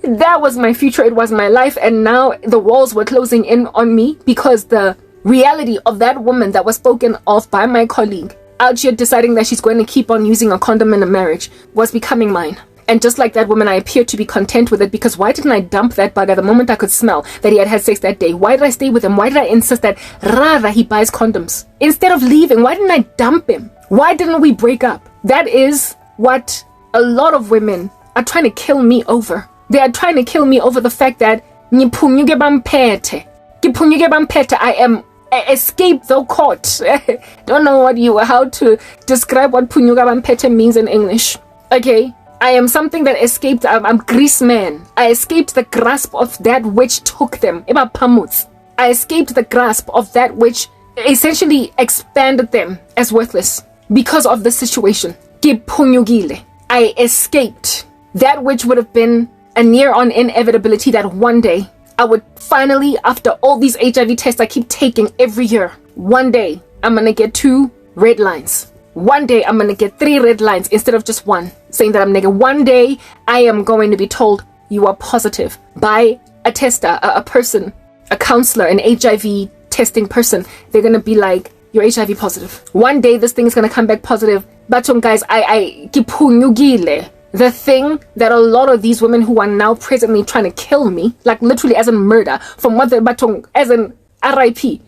That was my future. It was my life. And now the walls were closing in on me because the reality of that woman that was spoken of by my colleague out here deciding that she's going to keep on using a condom in a marriage was becoming mine. And just like that woman, I appeared to be content with it, because why didn't I dump that bugger the moment I could smell that he had had sex that day? Why did I stay with him? Why did I insist that rather he buys condoms? Instead of leaving, why didn't I dump him? Why didn't we break up? That is what a lot of women are trying to kill me over. They are trying to kill me over the fact that I am escaped though caught. Don't know how to describe what punyuga bampete means in English. Okay. I am something that escaped. I'm Grease man. I escaped the grasp of that which took them. I escaped the grasp of that which essentially expanded them as worthless because of the situation. I escaped that which would have been a near-on inevitability that one day I would finally, after all these HIV tests I keep taking every year, one day I'm gonna get 2 red lines. One day I'm gonna get 3 red lines instead of just 1 saying that I'm negative. One day I am going to be told you are positive by a tester, a person, a counselor, an HIV testing person. They're gonna be like, you're HIV positive. One day this thing is gonna come back positive. But guys, the thing that a lot of these women who are now presently trying to kill me, like literally as in murder, from what the batong as in RIP,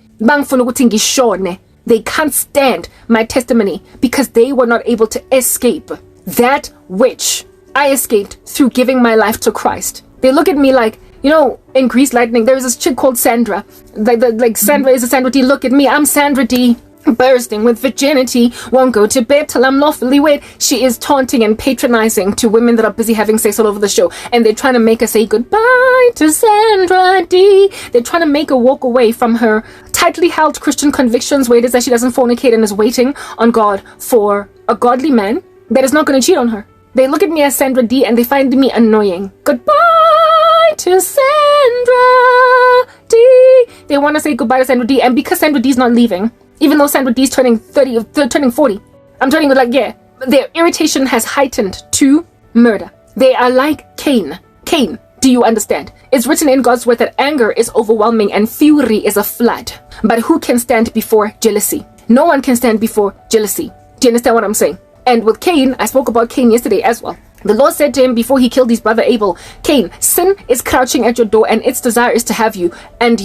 they can't stand my testimony because they were not able to escape that which I escaped through giving my life to Christ. They look at me like, you know, in Grease Lightning, there's this chick called Sandra. Like Sandra is a Sandra D. Look at me, I'm Sandra D. Bursting with virginity, won't go to bed till I'm lawfully wed. She is taunting and patronizing to women that are busy having sex all over the show, and they're trying to make her say goodbye to Sandra D. They're trying to make her walk away from her tightly held Christian convictions, where it is that she doesn't fornicate and is waiting on God for a godly man that is not going to cheat on her. They look at me as Sandra D and they find me annoying. Goodbye to Sandra D. They want to say goodbye to Sandra D, and because Sandra D is not leaving, even though Sandra D is turning 40, I'm turning like, yeah, their irritation has heightened to murder. They are like Cain. Cain, do you understand? It's written in God's word that anger is overwhelming and fury is a flood. But who can stand before jealousy? No one can stand before jealousy. Do you understand what I'm saying? And with Cain, I spoke about Cain yesterday as well. The Lord said to him before he killed his brother Abel, Cain, sin is crouching at your door and its desire is to have you, and its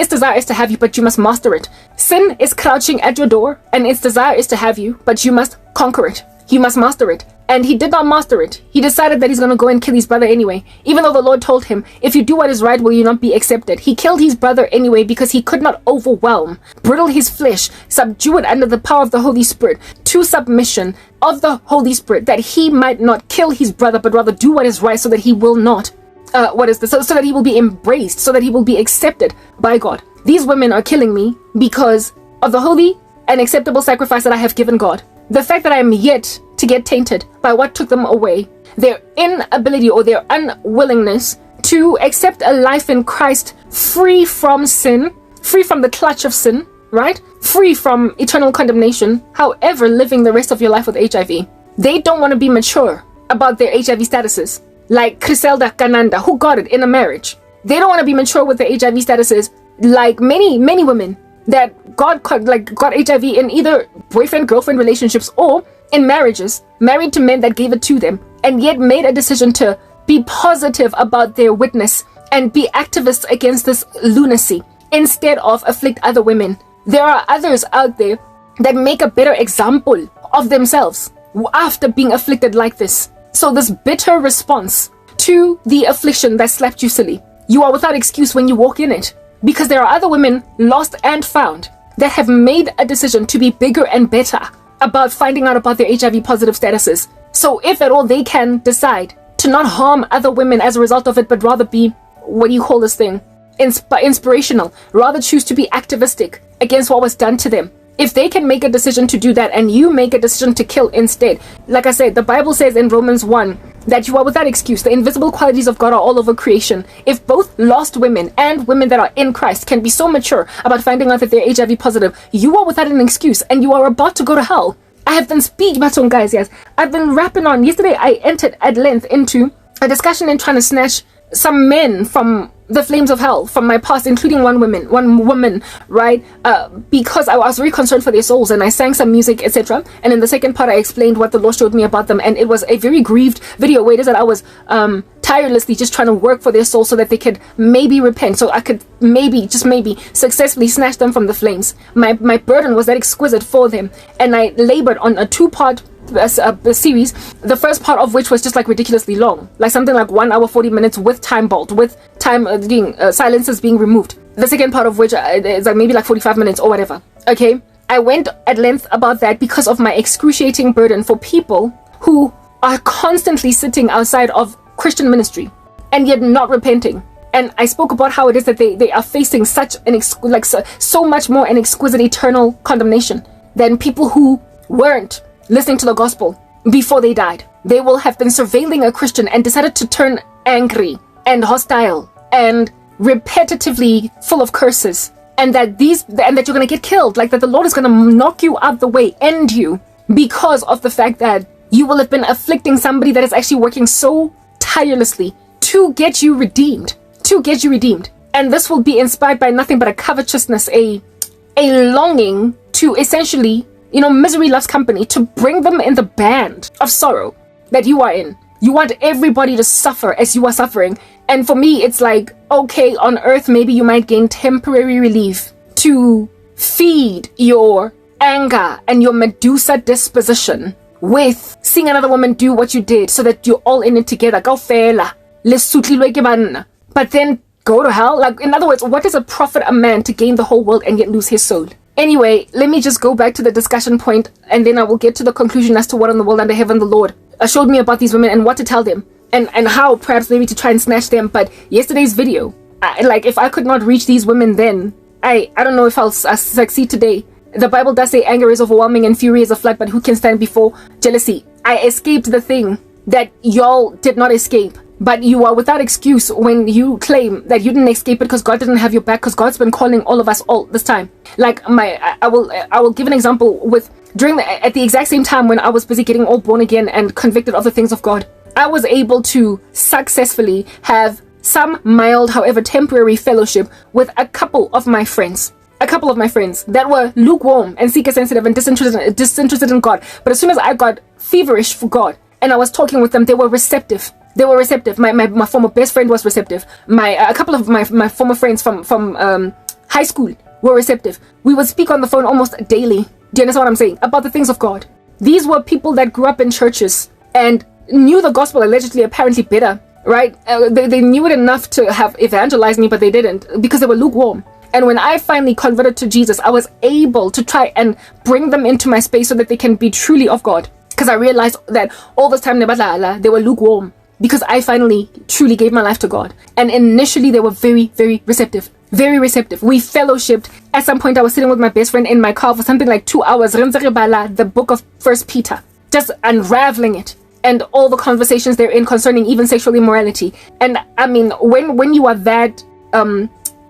desire is to have you, but you must master it. Sin is crouching at your door and its desire is to have you, but you must conquer it. You must master it. And he did not master it. He decided that he's going to go and kill his brother anyway. Even though the Lord told him, if you do what is right, will you not be accepted? He killed his brother anyway because he could not overwhelm, brittle his flesh, subdue it under the power of the Holy Spirit to submission of the Holy Spirit, that he might not kill his brother, but rather do what is right so that he will not, so that he will be embraced, so that he will be accepted by God. These women are killing me because of the holy and acceptable sacrifice that I have given God. The fact that I am yet to get tainted by what took them away, their inability or their unwillingness to accept a life in Christ free from sin, free from the clutch of sin, right? Free from eternal condemnation, however, living the rest of your life with HIV. They don't want to be mature about their HIV statuses, like Griselda Kananda, who got it in a marriage. They don't want to be mature with their HIV statuses, like many women that got HIV in either boyfriend-girlfriend relationships or in marriages, married to men that gave it to them, and yet made a decision to be positive about their witness and be activists against this lunacy instead of afflict other women. There are others out there that make a better example of themselves after being afflicted like this. So this bitter response to the affliction that slapped you silly, you are without excuse when you walk in it, because there are other women lost and found that have made a decision to be bigger and better about finding out about their HIV positive statuses. So if at all they can decide to not harm other women as a result of it, but rather be, what do you call this thing? Inspirational, rather choose to be activistic against what was done to them. If they can make a decision to do that and you make a decision to kill instead, like I said, the Bible says in Romans 1 that you are without excuse. The invisible qualities of God are all over creation. If both lost women and women that are in Christ can be so mature about finding out that they're HIV positive, you are without an excuse and you are about to go to hell. I have been speaking about some guys, yes. I've been rapping on. Yesterday I entered at length into a discussion in trying to snatch some men from the flames of hell from my past, including one woman, right? Because I was very concerned for their souls, and I sang some music, etc. And in the second part, I explained what the Lord showed me about them, and it was a very grieved video where it is that I was tirelessly just trying to work for their souls so that they could maybe repent, so I could maybe, just maybe, successfully snatch them from the flames. My burden was that exquisite for them, and I labored on a two-part series, the first part of which was just like ridiculously long, like something like 1 hour 40 minutes with time bolt, with time silences being removed. The second part of which is like maybe like 45 minutes or whatever. Okay, I went at length about that because of my excruciating burden for people who are constantly sitting outside of Christian ministry and yet not repenting. And I spoke about how it is that they are facing such an so much more an exquisite eternal condemnation than people who weren't listening to the gospel before they died. They will have been surveilling a Christian and decided to turn angry and hostile and repetitively full of curses, and that you're going to get killed, like that the Lord is going to knock you out the way, end you, because of the fact that you will have been afflicting somebody that is actually working so tirelessly to get you redeemed, and this will be inspired by nothing but a covetousness, a longing to essentially, misery loves company, to bring them in the band of sorrow that you are in. You want everybody to suffer as you are suffering. And for me, it's like, okay, on earth, maybe you might gain temporary relief to feed your anger and your Medusa disposition with seeing another woman do what you did so that you're all in it together. Go fela. But then go to hell. Like, in other words, what does it profit a man to gain the whole world and yet lose his soul? Anyway, let me just go back to the discussion point, and then I will get to the conclusion as to what in the world under heaven the Lord showed me about these women and what to tell them, and how perhaps maybe to try and snatch them. But yesterday's video, if I could not reach these women then, I don't know if I'll succeed today. The Bible does say anger is overwhelming and fury is a flood, but who can stand before jealousy? I escaped the thing that y'all did not escape. But you are without excuse when you claim that you didn't escape it because God didn't have your back, because God's been calling all of us all this time. Like I will give an example with at the exact same time when I was busy getting all born again and convicted of the things of God, I was able to successfully have some mild, however temporary, fellowship with a couple of my friends that were lukewarm and seeker sensitive and disinterested in God. But as soon as I got feverish for God and I was talking with them, they were receptive. My former best friend was receptive. A couple of my former friends from high school were receptive. We would speak on the phone almost daily. Do you understand what I'm saying? About the things of God. These were people that grew up in churches and knew the gospel allegedly, apparently better, right? They knew it enough to have evangelized me, but they didn't because they were lukewarm. And when I finally converted to Jesus, I was able to try and bring them into my space so that they can be truly of God. Because I realized that all this time they were lukewarm. Because I finally truly gave my life to God. And initially they were very, very receptive. Very receptive. We fellowshipped. At some point I was sitting with my best friend in my car for something like 2 hours. The book of 1 Peter. Just unraveling it. And all the conversations therein concerning even sexual immorality. And I mean, when you are that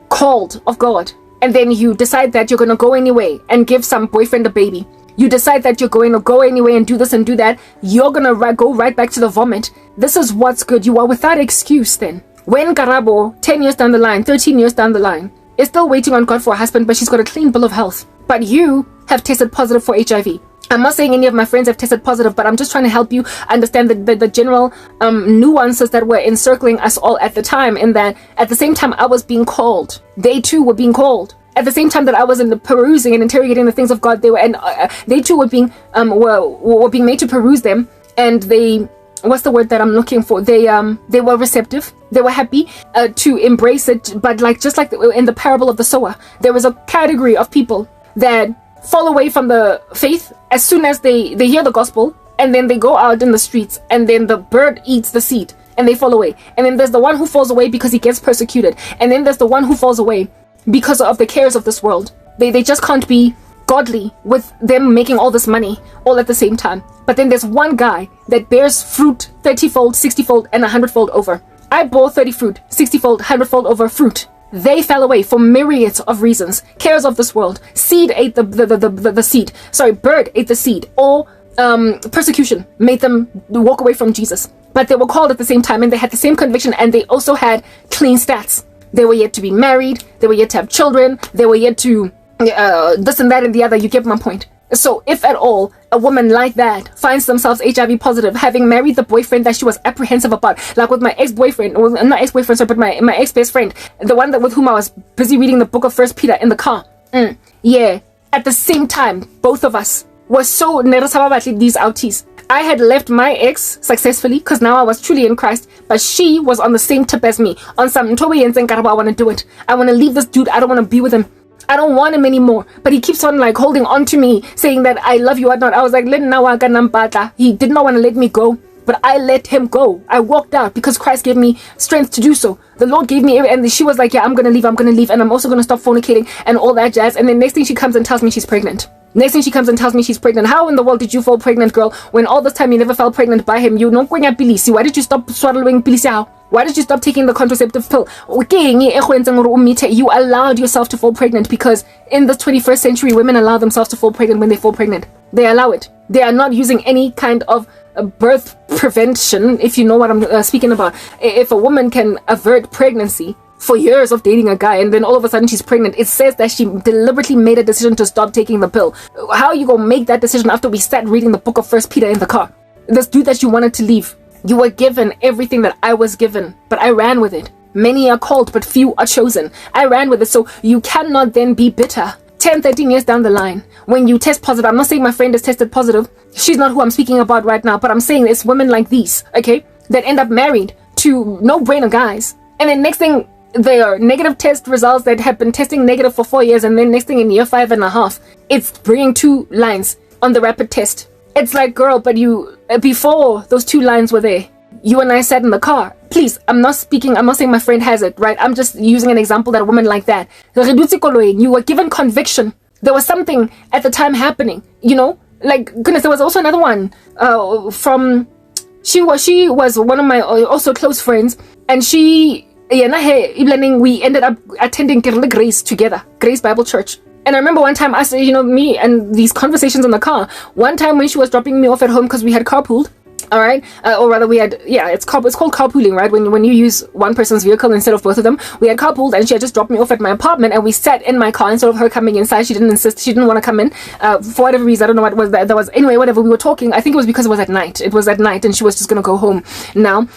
called of God, and then you decide that you're going to go anyway and give some boyfriend a baby. You decide that you're going to go anyway and do this and do that. You're going to go right back to the vomit. This is what's good. You are without excuse then. When Karabo, 10 years down the line, 13 years down the line, is still waiting on God for a husband, but she's got a clean bill of health. But you have tested positive for HIV. I'm not saying any of my friends have tested positive, but I'm just trying to help you understand the general nuances that were encircling us all at the time, in that at the same time I was being called, they too were being called. At the same time that I was in the perusing and interrogating the things of God, they too were being made to peruse them, and they, what's the word that I'm looking for? They were receptive. They were happy to embrace it. But just like in the parable of the sower, there was a category of people that fall away from the faith as soon as they hear the gospel, and then they go out in the streets, and then the bird eats the seed and they fall away. And then there's the one who falls away because he gets persecuted, and then there's the one who falls away because of the cares of this world. They just can't be godly with them making all this money all at the same time. But then there's one guy that bears fruit 30-fold, 60-fold, and 100-fold over. I bore 30 fruit, 60-fold, 100-fold over fruit. They fell away for myriads of reasons. Cares of this world. Seed ate the seed. Sorry, bird ate the seed. Or persecution made them walk away from Jesus. But they were called at the same time, and they had the same conviction, and they also had clean stats. They were yet to be married. They were yet to have children. They were yet to this and that and the other. You get my point. So if at all a woman like that finds themselves HIV positive, having married the boyfriend that she was apprehensive about, like with my ex-boyfriend, well, not ex-boyfriend, sorry, but my ex-best friend, the one with whom I was busy reading the book of First Peter in the car. Yeah, at the same time, both of us were so these outies. I had left my ex successfully because now I was truly in Christ, but she was on the same tip as me, on some Karabo, I want to do it. I want to leave this dude. I don't want to be with him. I don't want him anymore. But he keeps on holding on to me, saying that I love you or not. I was like, he did not want to let me go, but I let him go. I walked out because Christ gave me strength to do so. The Lord gave me, and she was like, yeah, I'm going to leave, and I'm also going to stop fornicating and all that jazz. And then next thing she comes and tells me she's pregnant. How in the world did you fall pregnant, girl, when all this time you never fell pregnant by him? You know, why did you stop swallowing pilisi? Why did you stop taking the contraceptive pill? You allowed yourself to fall pregnant, because in the 21st century, women allow themselves to fall pregnant when they fall pregnant. They allow it. They are not using any kind of birth prevention, if you know what I'm speaking about. If a woman can avert pregnancy for years of dating a guy, and then all of a sudden she's pregnant, it says that she deliberately made a decision to stop taking the pill. How are you gonna make that decision after we sat reading the book of First Peter in the car? This dude that you wanted to leave, you were given everything that I was given, but I ran with it. Many are called, but few are chosen. I ran with it, so you cannot then be bitter 10, 13 years down the line when you test positive. I'm not saying my friend has tested positive. She's not who I'm speaking about right now, but I'm saying it's women like these, okay, that end up married to no-brainer guys. And then next thing, there are negative test results that have been testing negative for 4 years, and then next thing in year 5.5, it's bringing 2 lines on the rapid test. It's like, girl, but you, before those 2 lines were there, you and I sat in the car. Please, I'm not saying my friend has it, right? I'm just using an example that a woman like that, you were given conviction. There was something at the time happening, you know? Like, goodness, there was also another one she was one of my also close friends, and we ended up attending Grace together, Grace Bible Church. And I remember one time, me and these conversations in the car, one time when she was dropping me off at home because we had carpooled, all right, or rather we had, it's called carpooling, right, when you use one person's vehicle instead of both of them. We had carpooled, and she had just dropped me off at my apartment, and we sat in my car instead of her coming inside. She didn't insist, she didn't want to come in for whatever reason. I don't know what was that. There was, anyway, whatever, we were talking. I think it was because it was at night, and she was just gonna go home now.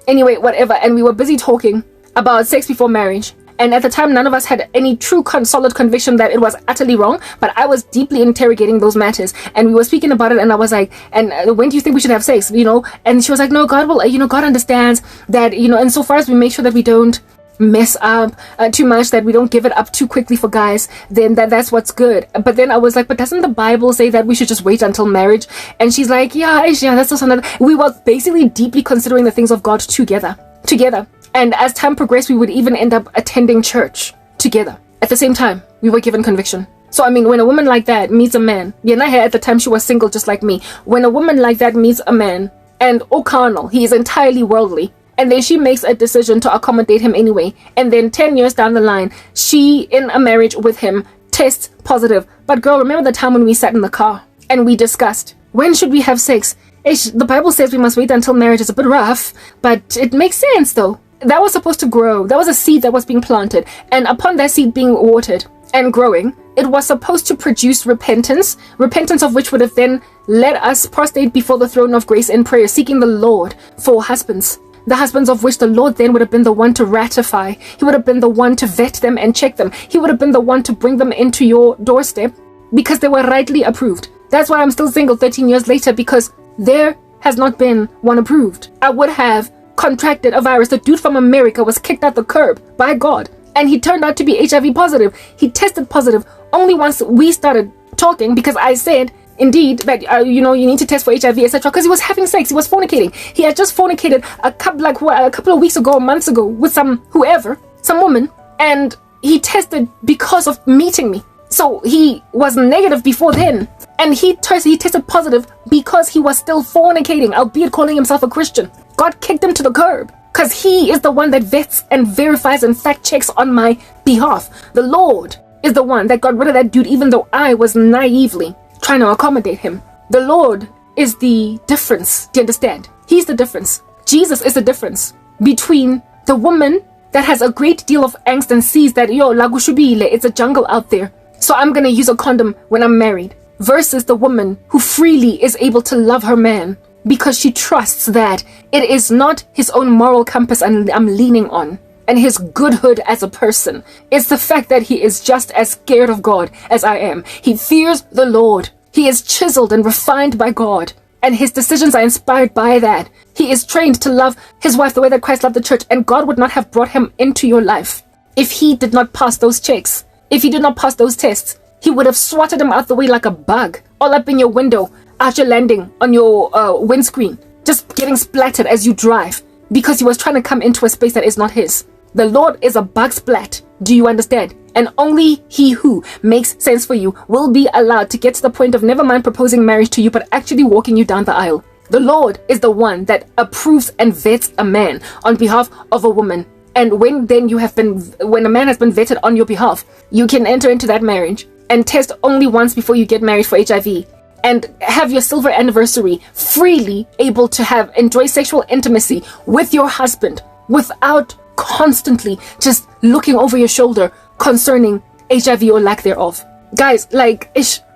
Anyway, whatever, and we were busy talking about sex before marriage. And at the time, none of us had any true solid conviction that it was utterly wrong, but I was deeply interrogating those matters, and we were speaking about it, and I was like, and when do you think we should have sex, and she was like, no, God will, God understands that, and so far as we make sure that we don't mess up too much, that we don't give it up too quickly for guys, then that's what's good. But then I was like, but doesn't the Bible say that we should just wait until marriage? And she's like, yeah, that's also another. We were basically deeply considering the things of God together. And as time progressed, we would even end up attending church together. At the same time, we were given conviction. So, I mean, when a woman like that meets a man, at the time she was single just like me. When a woman like that meets a man, and carnal, he is entirely worldly, and then she makes a decision to accommodate him anyway, and then 10 years down the line, she, in a marriage with him, tests positive. But girl, remember the time when we sat in the car, and we discussed, when should we have sex? The Bible says we must wait until marriage. Is a bit rough, but it makes sense though. that was supposed to grow. That was a seed that was being planted. And upon that seed being watered and growing, it was supposed to produce repentance of which would have then led us prostrate before the throne of grace in prayer, seeking the Lord for husbands. The husbands of which the Lord then would have been the one to ratify. He would have been the one to vet them and check them. He would have been the one to bring them into your doorstep because they were rightly approved. That's why I'm still single 13 years later, because there has not been one approved. I would have contracted a virus. The dude from America was kicked out the curb by God, and he turned out to be HIV positive. He tested positive only once we started talking, because I said, indeed, that you need to test for HIV, etc. Because he was having sex, he was fornicating. He had just fornicated a couple of weeks ago, months ago, with some woman, and he tested because of meeting me. So he was negative before then, and he tested positive because he was still fornicating, albeit calling himself a Christian. God kicked him to the curb because he is the one that vets and verifies and fact checks on my behalf. The Lord is the one that got rid of that dude, even though I was naively trying to accommodate him. The Lord is the difference. Do you understand? He's the difference. Jesus is the difference between the woman that has a great deal of angst and sees that, it's a jungle out there, so I'm going to use a condom when I'm married, versus the woman who freely is able to love her man because she trusts that it is not his own moral compass I'm leaning on and his goodhood as a person. It's the fact that he is just as scared of God as I am. He fears the Lord. He is chiseled and refined by God, and his decisions are inspired by that. He is trained to love his wife the way that Christ loved the church, and God would not have brought him into your life if he did not pass those checks. If he did not pass those tests, he would have swatted him out the way like a bug, all up in your window, out your landing, on your windscreen, just getting splattered as you drive, because he was trying to come into a space that is not his. The Lord is a bug splat. Do you understand? And only he who makes sense for you will be allowed to get to the point of never mind proposing marriage to you, but actually walking you down the aisle. The Lord is the one that approves and vets a man on behalf of a woman. And when a man has been vetted on your behalf, you can enter into that marriage and test only once before you get married for HIV, and have your silver anniversary freely able to enjoy sexual intimacy with your husband without constantly just looking over your shoulder concerning HIV or lack thereof. Guys,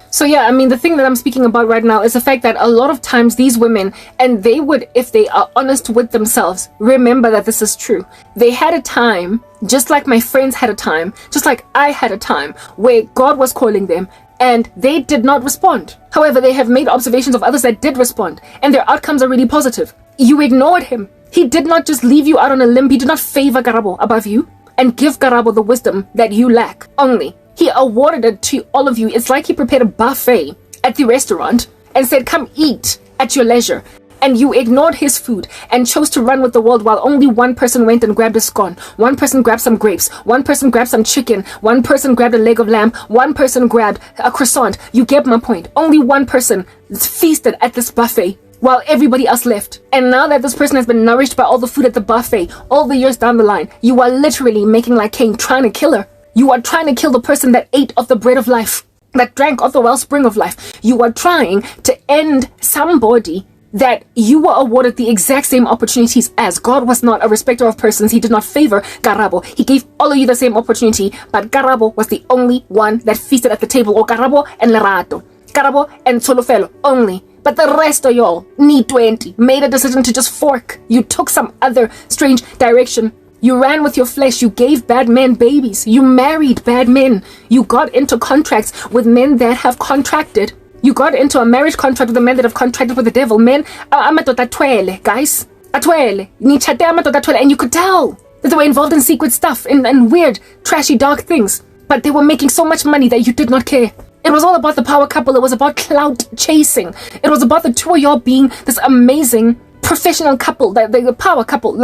so yeah, I mean, the thing that I'm speaking about right now is the fact that a lot of times these women, and they would, if they are honest with themselves, remember that this is true. They had a time, just like my friends had a time, just like I had a time, where God was calling them, and they did not respond. However, they have made observations of others that did respond, and their outcomes are really positive. You ignored him. He did not just leave you out on a limb. He did not favor Karabo above you and give Karabo the wisdom that you lack only. He awarded it to all of you. It's like he prepared a buffet at the restaurant and said, come eat at your leisure. And you ignored his food and chose to run with the world while only one person went and grabbed a scone. One person grabbed some grapes. One person grabbed some chicken. One person grabbed a leg of lamb. One person grabbed a croissant. You get my point. Only one person feasted at this buffet while everybody else left. And now that this person has been nourished by all the food at the buffet, all the years down the line, you are literally making like Cain, trying to kill her. You are trying to kill the person that ate of the bread of life, that drank of the wellspring of life. You are trying to end somebody that you were awarded the exact same opportunities as. God was not a respecter of persons. He did not favor Karabo. He gave all of you the same opportunity, but Karabo was the only one that feasted at the table. Or Karabo and Lerato. Karabo and Solofelo only. But the rest of y'all, need 20, made a decision to just fork. You took some other strange direction. You ran with your flesh. You gave bad men babies. You married bad men. You got into contracts with men that have contracted. You got into a marriage contract with the men that have contracted with the devil. Men, guys. And you could tell that they were involved in secret stuff and weird, trashy, dark things. But they were making so much money that you did not care. It was all about the power couple. It was about clout chasing. It was about the two of y'all being this amazing professional couple, the power couple.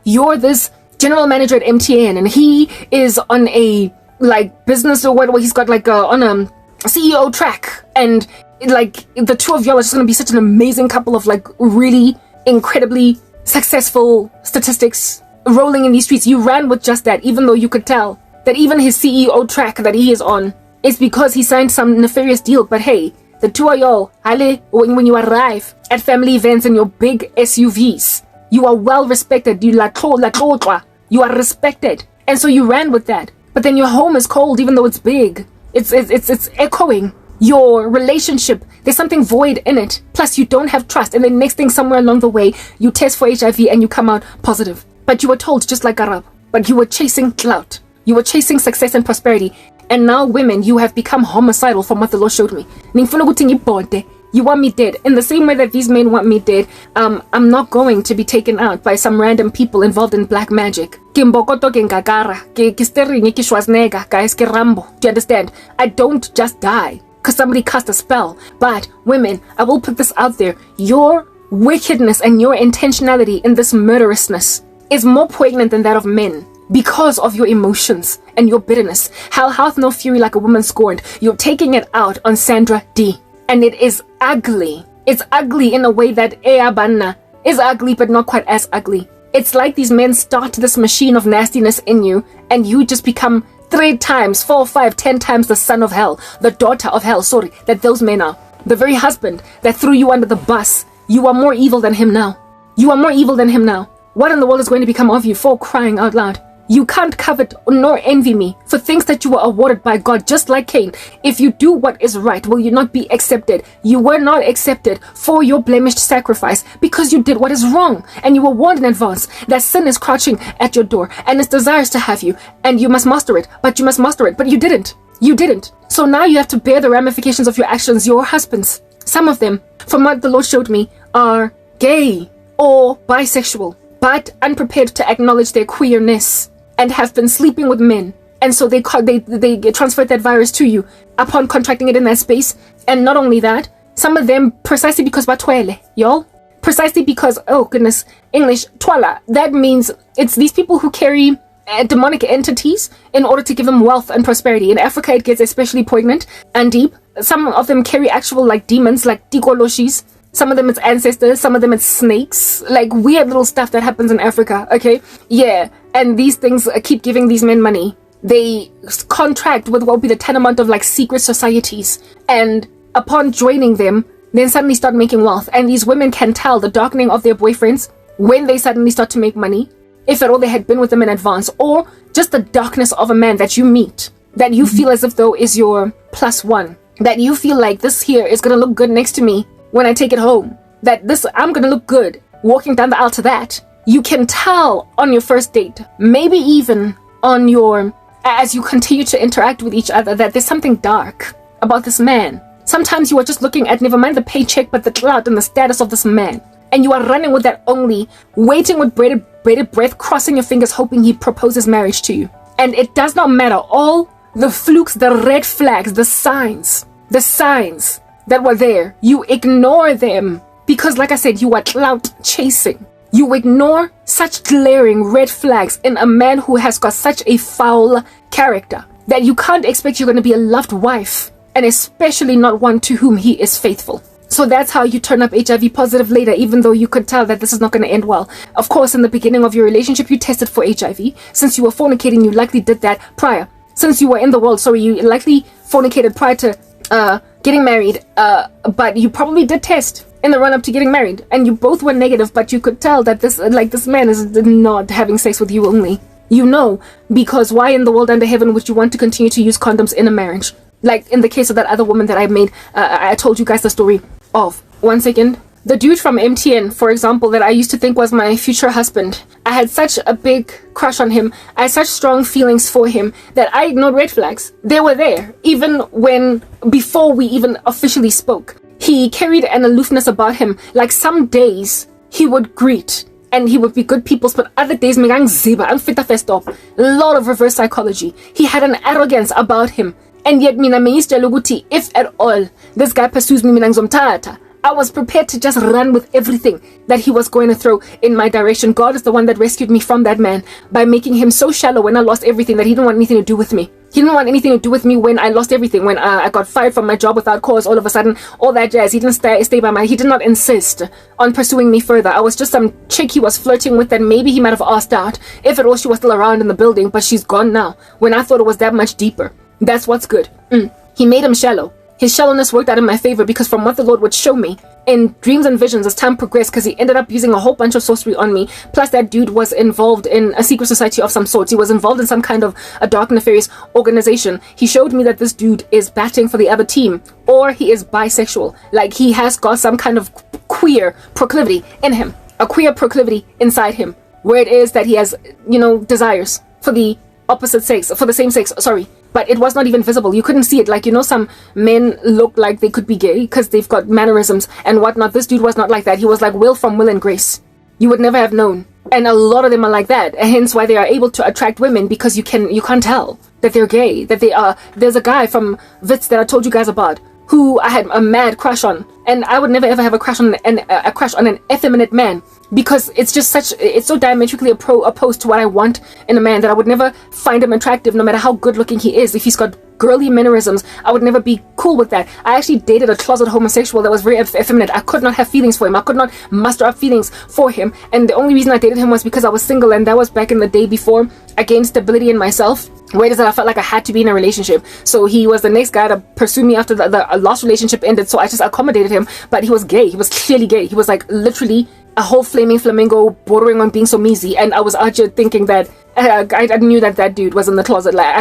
You're this general manager at MTN, and he is on a business or whatever. He's got on a CEO track, and the two of y'all are just gonna be such an amazing couple of really incredibly successful statistics rolling in these streets. You ran with just that, even though you could tell that even his CEO track that he is on is because he signed some nefarious deal. But hey, the two of y'all, when you arrive at family events in your big SUVs, You are well respected. You are respected. And so you ran with that. But then your home is cold even though it's big. It's echoing. Your relationship, there's something void in it. Plus you don't have trust. And then next thing, somewhere along the way, you test for HIV and you come out positive. But you were told, just like Karabo, but you were chasing clout. You were chasing success and prosperity. And now women, you have become homicidal from what the Lord showed me. You want me dead. In the same way that these men want me dead, I'm not going to be taken out by some random people involved in black magic. Do you understand? I don't just die because somebody cast a spell. But women, I will put this out there. Your wickedness and your intentionality in this murderousness is more poignant than that of men because of your emotions and your bitterness. Hell hath no fury like a woman scorned. You're taking it out on Sandra D. And it is ugly. It's ugly in a way that Eabanna is ugly but not quite as ugly. It's like these men start this machine of nastiness in you and you just become 3 times, 4, 5, 10 times the son of hell, the daughter of hell, that those men are. The very husband that threw you under the bus. You are more evil than him now. You are more evil than him now. What in the world is going to become of you for crying out loud? You can't covet nor envy me for things that you were awarded by God, just like Cain. If you do what is right, will you not be accepted? You were not accepted for your blemished sacrifice because you did what is wrong. And you were warned in advance that sin is crouching at your door and it desires to have you. And you must master it, but you must master it. But you didn't. You didn't. So now you have to bear the ramifications of your actions. Your husbands, some of them, from what the Lord showed me, are gay or bisexual, but unprepared to acknowledge their queerness and have been sleeping with men. And so they transferred that virus to you upon contracting it in that space. And not only that, some of them precisely because batwele, y'all. Precisely because, oh goodness, English, twala. That means it's these people who carry demonic entities in order to give them wealth and prosperity. In Africa, it gets especially poignant and deep. Some of them carry actual like demons, like tikoloshis. Some of them it's ancestors, some of them it's snakes, like weird little stuff that happens in Africa, okay? Yeah, and these things keep giving these men money. They contract with what will be the tantamount of like secret societies. And upon joining them, then suddenly start making wealth. And these women can tell the darkening of their boyfriends when they suddenly start to make money, if at all they had been with them in advance, or just the darkness of a man that you meet, that you feel as if though is your +1, that you feel like this here is gonna look good next to me when I take it home, that this, I'm gonna look good walking down the aisle to that. You can tell on your first date, maybe even on your, as you continue to interact with each other, that there's something dark about this man. Sometimes you are just looking at, never mind the paycheck, but the clout and the status of this man. And you are running with that only, waiting with bated breath, crossing your fingers, hoping he proposes marriage to you. And it does not matter, all the flukes, the red flags, the signs that were there, you ignore them because, like I said, you are clout chasing. You ignore such glaring red flags in a man who has got such a foul character that you can't expect you're going to be a loved wife, and especially not one to whom he is faithful. So that's how you turn up HIV positive later, even though you could tell that this is not going to end well. Of course, in the beginning of your relationship, you tested for HIV. Since you were fornicating, you likely did that prior. Since you were in the world, you likely fornicated prior to getting married, but you probably did test in the run-up to getting married, and you both were negative, but you could tell that this man is not having sex with you only. You know, because why in the world under heaven would you want to continue to use condoms in a marriage? Like in the case of that other woman that I made, I told you guys the story of. 1 second. The dude from MTN, for example, that I used to think was my future husband, I had such a big crush on him, I had such strong feelings for him that I ignored red flags. They were there, even before we even officially spoke. He carried an aloofness about him, like some days he would greet and he would be good people's, but other days, a lot of reverse psychology. He had an arrogance about him, and yet, if at all, this guy pursues me, I was prepared to just run with everything that he was going to throw in my direction. God is the one that rescued me from that man by making him so shallow when I lost everything that he didn't want anything to do with me. He didn't want anything to do with me when I lost everything, when I got fired from my job without cause, all of a sudden, all that jazz. He didn't stay by my, he did not insist on pursuing me further. I was just some chick he was flirting with that maybe he might have asked out, if at all she was still around in the building, but she's gone now, when I thought it was that much deeper. That's what's good. He made him shallow. His shallowness worked out in my favor because from what the Lord would show me, in dreams and visions as time progressed, because he ended up using a whole bunch of sorcery on me. Plus that dude was involved in a secret society of some sort. He was involved in some kind of a dark nefarious organization. He showed me that this dude is batting for the other team, or he is bisexual. Like, he has got some kind of queer proclivity in him, a queer proclivity inside him, where it is that he has, you know, desires for the opposite sex, for the same sex, sorry. But it was not even visible. You couldn't see it. Like, you know, some men look like they could be gay because they've got mannerisms and whatnot. This dude was not like that. He was like Will from Will and Grace. You would never have known. And a lot of them are like that. And hence why they are able to attract women, because you can't tell that they're gay, that they are. There's a guy from Wits that I told you guys about who I had a mad crush on. And I would never ever have a crush on an effeminate man, because it's just it's so diametrically opposed to what I want in a man that I would never find him attractive, no matter how good looking he is. If he's got girly mannerisms, I would never be cool with that. I actually dated a closet homosexual that was very effeminate. I could not have feelings for him. I could not muster up feelings for him. And the only reason I dated him was because I was single, and that was back in the day before I gained stability in myself. Where it is that I felt like I had to be in a relationship. So he was the next guy to pursue me after the last relationship ended. So I just accommodated him. But he was gay. He was clearly gay. He was like literally a whole flaming flamingo, bordering on being so measy. And I was out here thinking that I knew that dude was in the closet. Like,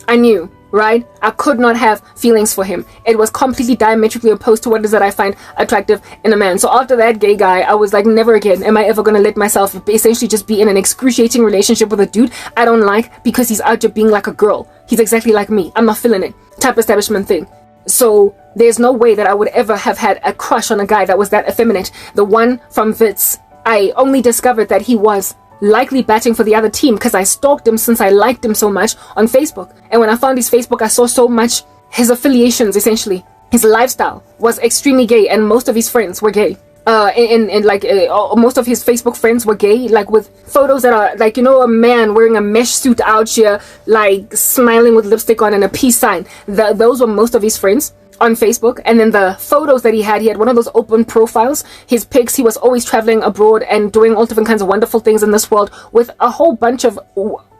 I knew, right? I could not have feelings for him. It was completely diametrically opposed to what it is that I find attractive in a man. So after that gay guy, I was like, never again am I ever going to let myself essentially just be in an excruciating relationship with a dude I don't like because he's out here being like a girl. He's exactly like me. I'm not feeling it. Type establishment thing. So there's no way that I would ever have had a crush on a guy that was that effeminate. The one from Wits, I only discovered that he was likely batting for the other team because I stalked him since I liked him so much on Facebook. And when I found his Facebook, I saw so much his affiliations, essentially. His lifestyle was extremely gay, and most of his friends were gay. Most of his Facebook friends were gay, like with photos that are like, you know, a man wearing a mesh suit out here, like smiling with lipstick on and a peace sign. Those were most of his friends on Facebook. And then the photos that he had one of those open profiles. His pics, he was always traveling abroad and doing all different kinds of wonderful things in this world with a whole bunch of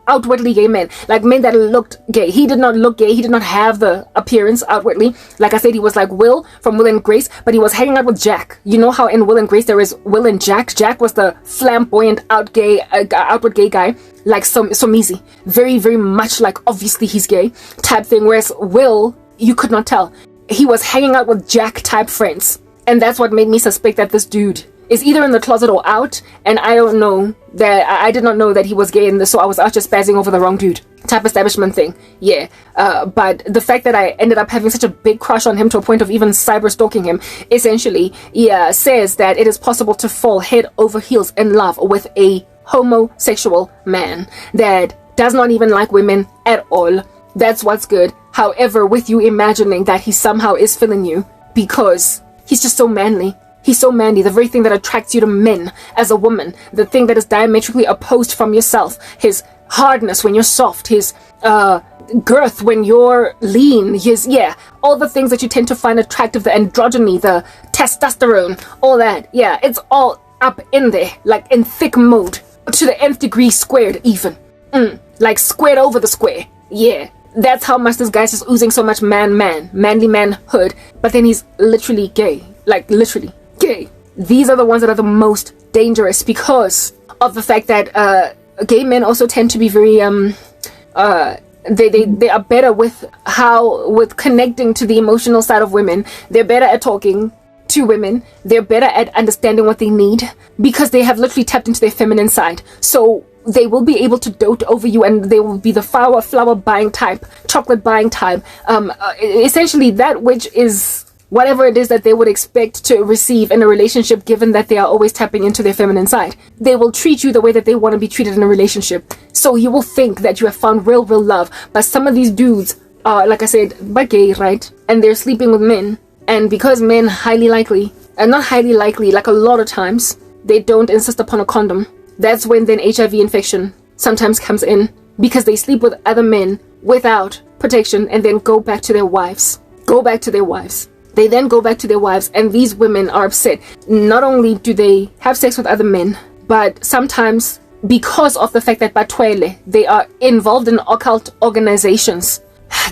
outwardly gay men, like men that looked gay. He did not look gay. He did not have the appearance outwardly. Like I said, he was like Will from Will and Grace, but he was hanging out with Jack. You know how in Will and Grace there is Will and Jack? Jack was the flamboyant outward gay guy, like so easy, very, very much like obviously he's gay type thing, whereas Will, you could not tell. He was hanging out with Jack type friends, and that's what made me suspect that this dude is either in the closet or out. And I don't know that I did not know that he was gay in this, so I was out just spazzing over the wrong dude type establishment thing. Yeah. But the fact that I ended up having such a big crush on him to a point of even cyber stalking him, essentially, says that it is possible to fall head over heels in love with a homosexual man that does not even like women at all. That's what's good. However, with you imagining that he somehow is feeling you because he's just so manly. He's so manly, the very thing that attracts you to men as a woman, the thing that is diametrically opposed from yourself, his hardness when you're soft, his girth when you're lean, his, all the things that you tend to find attractive, the androgyny, the testosterone, all that, it's all up in there, like in thick mode, to the nth degree squared even, like squared over the square, that's how much this guy's just oozing so much manly manhood, but then he's literally gay, like literally gay. These are the ones that are the most dangerous because of the fact that gay men also tend to be very they are better with connecting to the emotional side of women. They're better at talking to women. They're better at understanding what they need because they have literally tapped into their feminine side. So they will be able to dote over you, and they will be the flower buying type, chocolate buying type, essentially that which is whatever it is that they would expect to receive in a relationship, given that they are always tapping into their feminine side. They will treat you the way that they want to be treated in a relationship. So you will think that you have found real love. But some of these dudes are, like I said, but gay, right? And they're sleeping with men. And because men highly likely, and not highly likely, like a lot of times, they don't insist upon a condom. That's when then HIV infection sometimes comes in, because they sleep with other men without protection and then go back to their wives. They then go back to their wives, and these women are upset. Not only do they have sex with other men, but sometimes because of the fact that batwele, they are involved in occult organizations.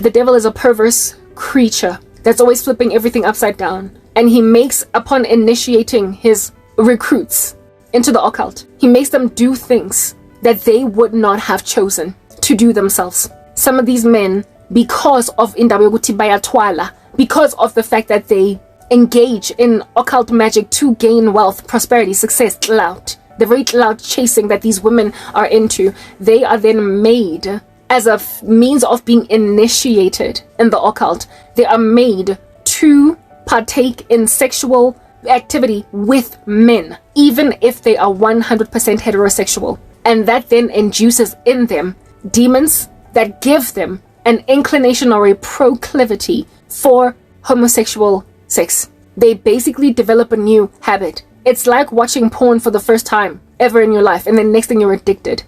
The devil is a perverse creature. that's always flipping everything upside down. And he makes, upon initiating his recruits into the occult, he makes them do things that they would not have chosen to do themselves. Some of these men, because of indaba yokuthi bayatwala, because of the fact that they engage in occult magic to gain wealth, prosperity, success, clout, the very clout chasing that these women are into, they are then made as a means of being initiated in the occult. They are made to partake in sexual activity with men, even if they are 100% heterosexual. And that then induces in them demons that give them an inclination or a proclivity for homosexual sex. They basically develop a new habit. It's like watching porn for the first time ever in your life, and then next thing you're addicted.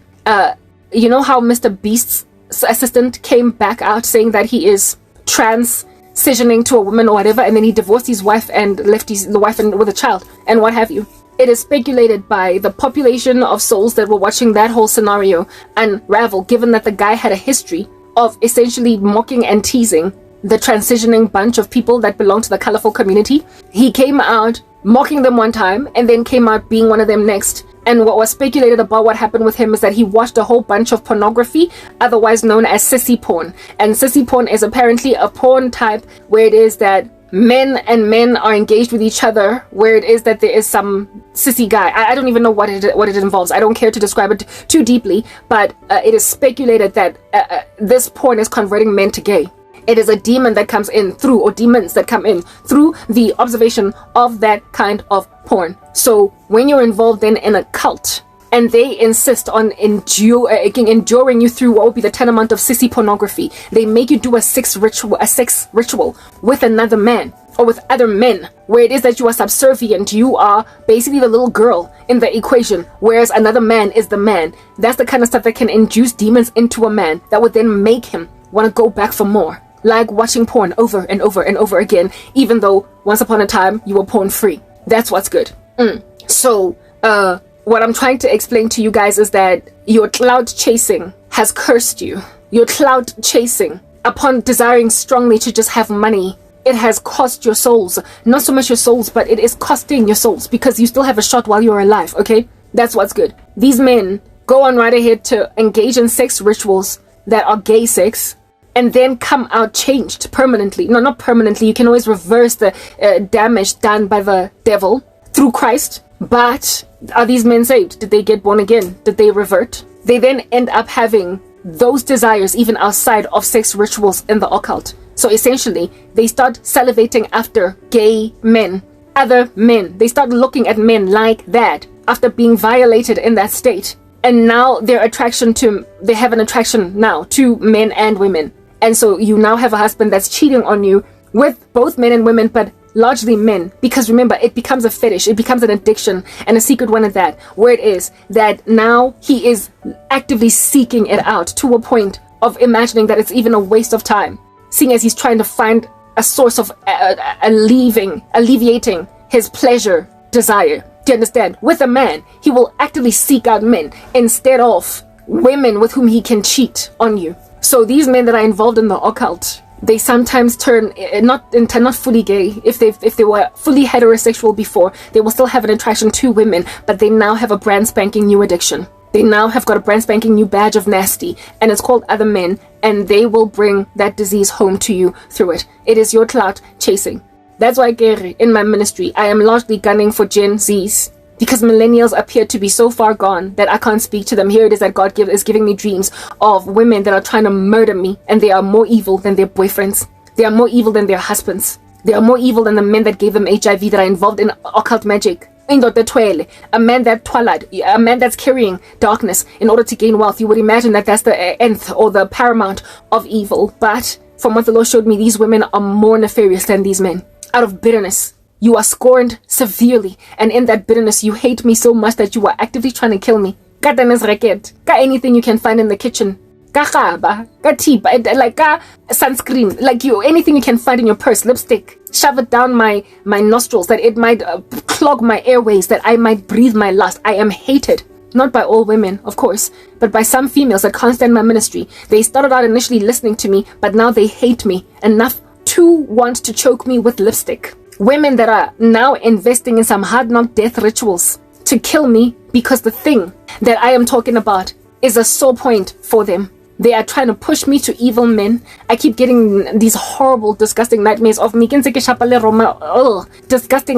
You know how Mr. Beast's assistant came back out saying that he is transitioning to a woman or whatever, and then he divorced his wife and left the wife with a child and what have you. It is speculated by the population of souls that were watching that whole scenario unravel, given that the guy had a history of essentially mocking and teasing the transitioning bunch of people that belong to the colorful community. He came out mocking them one time and then came out being one of them next. And what was speculated about what happened with him is that he watched a whole bunch of pornography, otherwise known as sissy porn. And sissy porn is apparently a porn type where it is that men and men are engaged with each other, where it is that there is some sissy guy. I don't even know what it involves. I don't care to describe it too deeply, but it is speculated that this porn is converting men to gay. It is a demon that comes in through, or demons that come in through the observation of that kind of porn. So when you're involved in a cult and they insist on enduring you through what would be the tantamount of sissy pornography, they make you do a sex ritual with another man or with other men, where it is that you are subservient. You are basically the little girl in the equation, whereas another man is the man. That's the kind of stuff that can induce demons into a man that would then make him want to go back for more. Like watching porn over and over and over again, even though once upon a time you were porn free. That's what's good. So, what I'm trying to explain to you guys is that your clout chasing has cursed you. Your clout chasing, upon desiring strongly to just have money, it has cost your souls. Not so much your souls, but it is costing your souls, because you still have a shot while you're alive, okay? That's what's good. These men go on right ahead to engage in sex rituals that are gay sex, and then come out changed permanently. No, not permanently. You can always reverse the damage done by the devil through Christ. But are these men saved? Did they get born again? Did they revert? They then end up having those desires even outside of sex rituals in the occult. So essentially, they start salivating after gay men, other men. They start looking at men like that after being violated in that state. And now they have an attraction now to men and women. And so you now have a husband that's cheating on you with both men and women, but largely men. Because remember, it becomes a fetish. It becomes an addiction, and a secret one at that, where it is that now he is actively seeking it out to a point of imagining that it's even a waste of time, seeing as he's trying to find a source of alleviating his pleasure desire. Do you understand? With a man, he will actively seek out men instead of women with whom he can cheat on you. So these men that are involved in the occult, they sometimes turn not fully gay. If they were fully heterosexual before, they will still have an attraction to women, but they now have a brand spanking new addiction. They now have got a brand spanking new badge of nasty, and it's called other men, and they will bring that disease home to you through it. It is your clout chasing. That's why, Gary, in my ministry, I am largely gunning for Gen Zs, because millennials appear to be so far gone that I can't speak to them. Here it is that God is giving me dreams of women that are trying to murder me, and they are more evil than their boyfriends. They are more evil than their husbands. They are more evil than the men that gave them HIV, that are involved in occult magic. A man that twalad, a man that's carrying darkness in order to gain wealth. You would imagine that that's the nth or the paramount of evil. But from what the Lord showed me, these women are more nefarious than these men. Out of bitterness, you are scorned severely, and in that bitterness, you hate me so much that you are actively trying to kill me. Got anything you can find in the kitchen. Like sunscreen, like anything you can find in your purse, lipstick. Shove it down my nostrils that it might clog my airways, that I might breathe my lust. I am hated. Not by all women, of course, but by some females that can't stand my ministry. They started out initially listening to me, but now they hate me enough to want to choke me with lipstick. Women that are now investing in some hard knock death rituals to kill me because the thing that I am talking about is a sore point for them. They are trying to push me to evil men. I keep getting these horrible, disgusting nightmares of me. Disgusting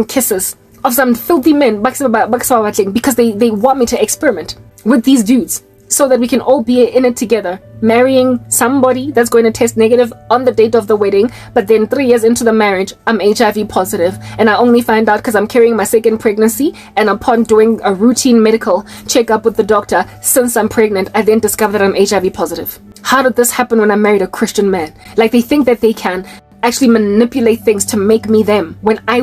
kisses of some filthy men because they want me to experiment with these dudes so that we can all be in it together, marrying somebody that's going to test negative on the date of the wedding, but then 3 years into the marriage, I'm HIV positive, and I only find out because I'm carrying my second pregnancy, and upon doing a routine medical checkup with the doctor, since I'm pregnant, I then discover that I'm HIV positive. How did this happen when I married a Christian man? Like, they think that they can actually manipulate things to make me them. When I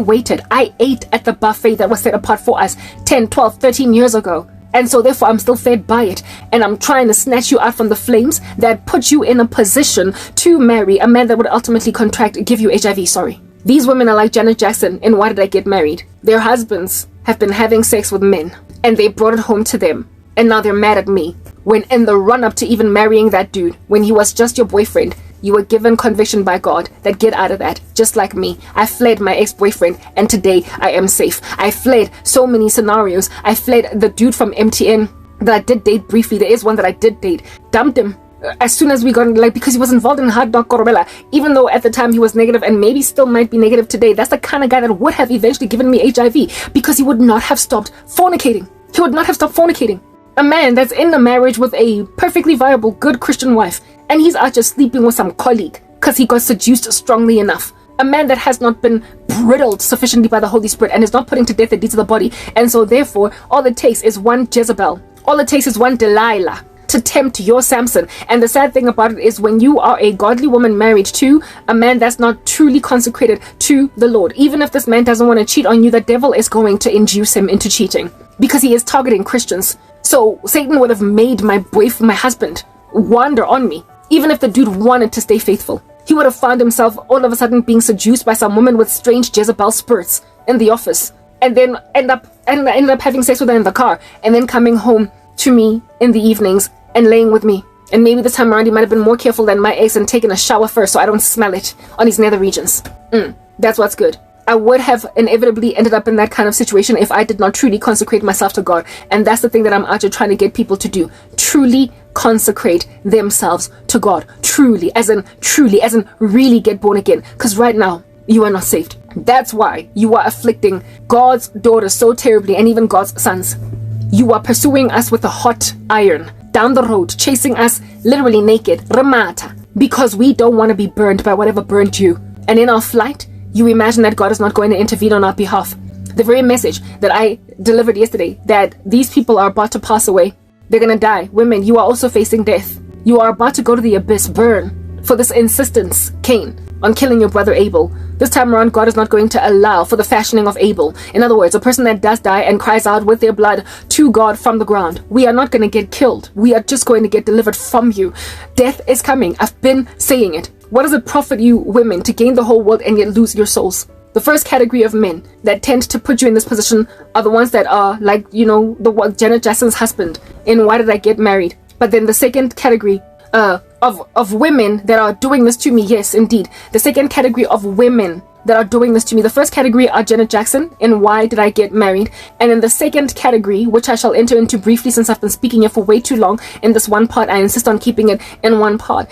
ate at the buffet that was set apart for us 10, 12, 13 years ago. And so therefore I'm still fed by it, and I'm trying to snatch you out from the flames that put you in a position to marry a man that would ultimately give you HIV. Sorry. These women are like Janet Jackson in Why Did I Get Married? Their husbands have been having sex with men, and they brought it home to them, and now they're mad at me. When in the run-up to even marrying that dude, when he was just your boyfriend, you were given conviction by God that get out of that, just like me. I fled my ex-boyfriend, and today I am safe. I fled so many scenarios. I fled the dude from MTN that I did date briefly. There is one that I did date. Dumped him as soon as we got, because he was involved in hard knock Korobela, even though at the time he was negative and maybe still might be negative today. That's the kind of guy that would have eventually given me HIV because he would not have stopped fornicating. He would not have stopped fornicating. A man that's in a marriage with a perfectly viable, good Christian wife, and he's out just sleeping with some colleague because he got seduced strongly enough. A man that has not been bridled sufficiently by the Holy Spirit and is not putting to death the deeds of the body. And so therefore, all it takes is one Jezebel. All it takes is one Delilah to tempt your Samson. And the sad thing about it is when you are a godly woman married to a man that's not truly consecrated to the Lord, even if this man doesn't want to cheat on you, the devil is going to induce him into cheating because he is targeting Christians. So Satan would have made my husband wander on me. Even if the dude wanted to stay faithful, he would have found himself all of a sudden being seduced by some woman with strange Jezebel spirits in the office, and then ended up having sex with her in the car, and then coming home to me in the evenings and laying with me. And maybe this time around he might have been more careful than my ex and taken a shower first so I don't smell it on his nether regions. That's what's good. I would have inevitably ended up in that kind of situation if I did not truly consecrate myself to God. And that's the thing that I'm out here trying to get people to do. Truly consecrate themselves to God. Truly, as in really get born again. Because right now, you are not saved. That's why you are afflicting God's daughters so terribly, and even God's sons. You are pursuing us with a hot iron down the road, chasing us literally naked, remata, because we don't want to be burned by whatever burned you. And in our flight, you imagine that God is not going to intervene on our behalf. The very message that I delivered yesterday, that these people are about to pass away, they're going to die. Women, you are also facing death. You are about to go to the abyss, burn, for this insistence, Cain, on killing your brother Abel. This time around, God is not going to allow for the fashioning of Abel. In other words, a person that does die and cries out with their blood to God from the ground. We are not going to get killed. We are just going to get delivered from you. Death is coming. I've been saying it. What does it profit you women to gain the whole world and yet lose your souls? The first category of men that tend to put you in this position are the ones that are like, Janet Jackson's husband in Why Did I Get Married? But then the second category of women that are doing this to me, yes, indeed. The second category of women that are doing this to me. The first category are Janet Jackson in Why Did I Get Married? And in the second category, which I shall enter into briefly since I've been speaking here for way too long in this one part, I insist on keeping it in one part,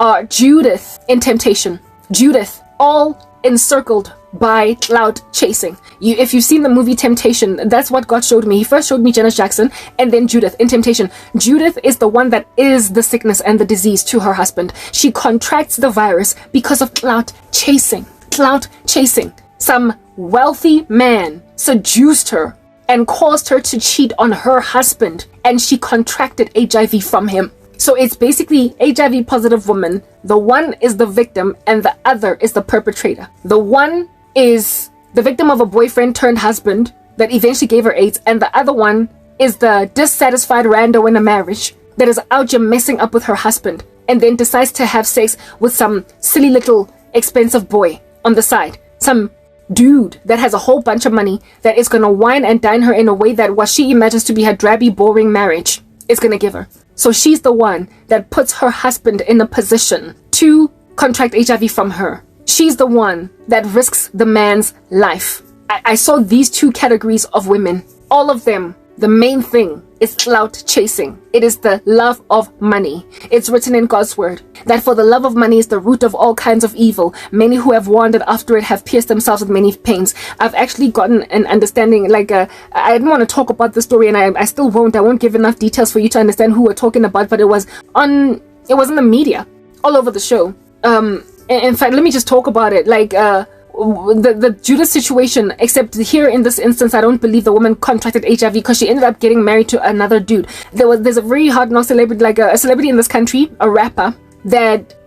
are Judith in Temptation. Judith, all encircled by clout chasing. If you've seen the movie Temptation, that's what God showed me. He first showed me Janet Jackson and then Judith in Temptation. Judith is the one that is the sickness and the disease to her husband. She contracts the virus because of clout chasing. Clout chasing. Some wealthy man seduced her and caused her to cheat on her husband, and she contracted HIV from him. So it's basically HIV positive woman. The one is the victim and the other is the perpetrator. The one is the victim of a boyfriend turned husband that eventually gave her AIDS, and the other one is the dissatisfied rando in a marriage that is out here messing up with her husband and then decides to have sex with some silly little expensive boy on the side. Some dude that has a whole bunch of money that is going to wine and dine her in a way that what she imagines to be her drabby, boring marriage is going to give her. So she's the one that puts her husband in a position to contract HIV from her. she's the one that risks the man's life. I saw these two categories of women. All of them, the main thing is clout chasing. It is the love of money. It's written in God's word that for the love of money is the root of all kinds of evil. Many who have wandered after it have pierced themselves with many pains. I've actually gotten an understanding, I didn't want to talk about the story, and I still won't. I won't give enough details for you to understand who we're talking about, but it was in the media, all over the show. In fact, let me just talk about it. The Judas situation, except here in this instance, I don't believe the woman contracted HIV because she ended up getting married to another dude. There's a very hard-knock celebrity, a celebrity in this country, a rapper,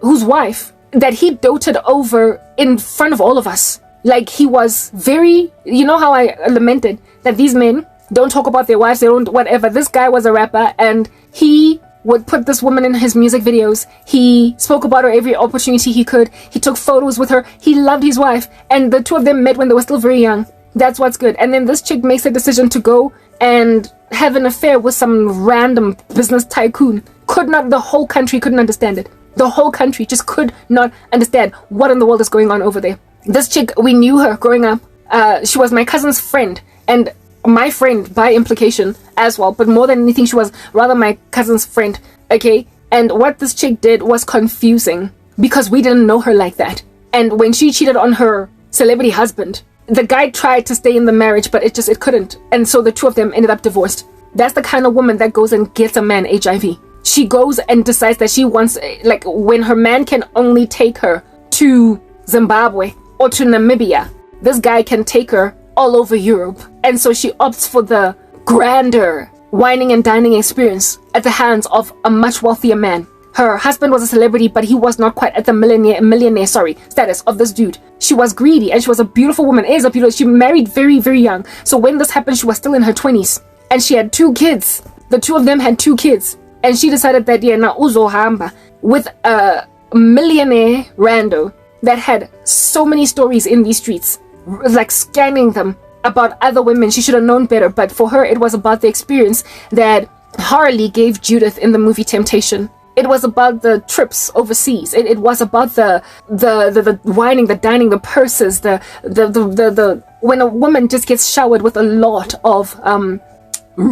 whose wife, that he doted over in front of all of us. He was very, you know how I lamented that these men don't talk about their wives, they don't, whatever. This guy was a rapper, and he would put this woman in his music videos. He spoke about her every opportunity he could. He took photos with her. He loved his wife. And the two of them met when they were still very young. That's what's good. And then this chick makes a decision to go and have an affair with some random business tycoon. The whole country couldn't understand it. The whole country just could not understand what in the world is going on over there. This chick, we knew her growing up. She was my cousin's friend. And my friend by implication as well, but more than anything, she was rather my cousin's friend. Okay, and what this chick did was confusing because we didn't know her like that. And when she cheated on her celebrity husband, the guy tried to stay in the marriage, but it couldn't, and so the two of them ended up divorced. That's the kind of woman that goes and gets a man HIV. She goes and decides that she wants, when her man can only take her to Zimbabwe or to Namibia, this guy can take her all over Europe. And so she opts for the grander whining and dining experience at the hands of a much wealthier man. Her husband was a celebrity, but he was not quite at the millionaire status of this dude. She was greedy, and she was a beautiful woman. She married very, very young. So when this happened, she was still in her 20s. And she had 2 kids. The two of them had 2 kids. And she decided that, na uzo hamba with a millionaire rando that had so many stories in these streets, scanning them about other women. She should have known better, but for her it was about the experience that Harley gave Judith in the movie Temptation. It was about the trips overseas. It was about the whining, the dining, the purses, the when a woman just gets showered with a lot of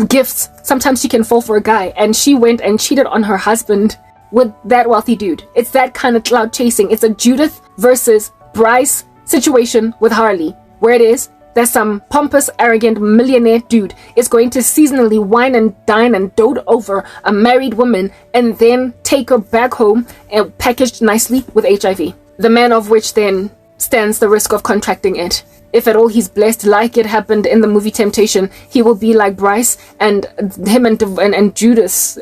gifts, sometimes she can fall for a guy, and she went and cheated on her husband with that wealthy dude. It's that kind of clout chasing. It's a Judith versus Bryce situation with Harley, where it is that some pompous, arrogant millionaire dude is going to seasonally wine and dine and dote over a married woman and then take her back home and packaged nicely with HIV. The man of which then stands the risk of contracting it. If at all he's blessed, like it happened in the movie Temptation, he will be like Bryce, and him and Judith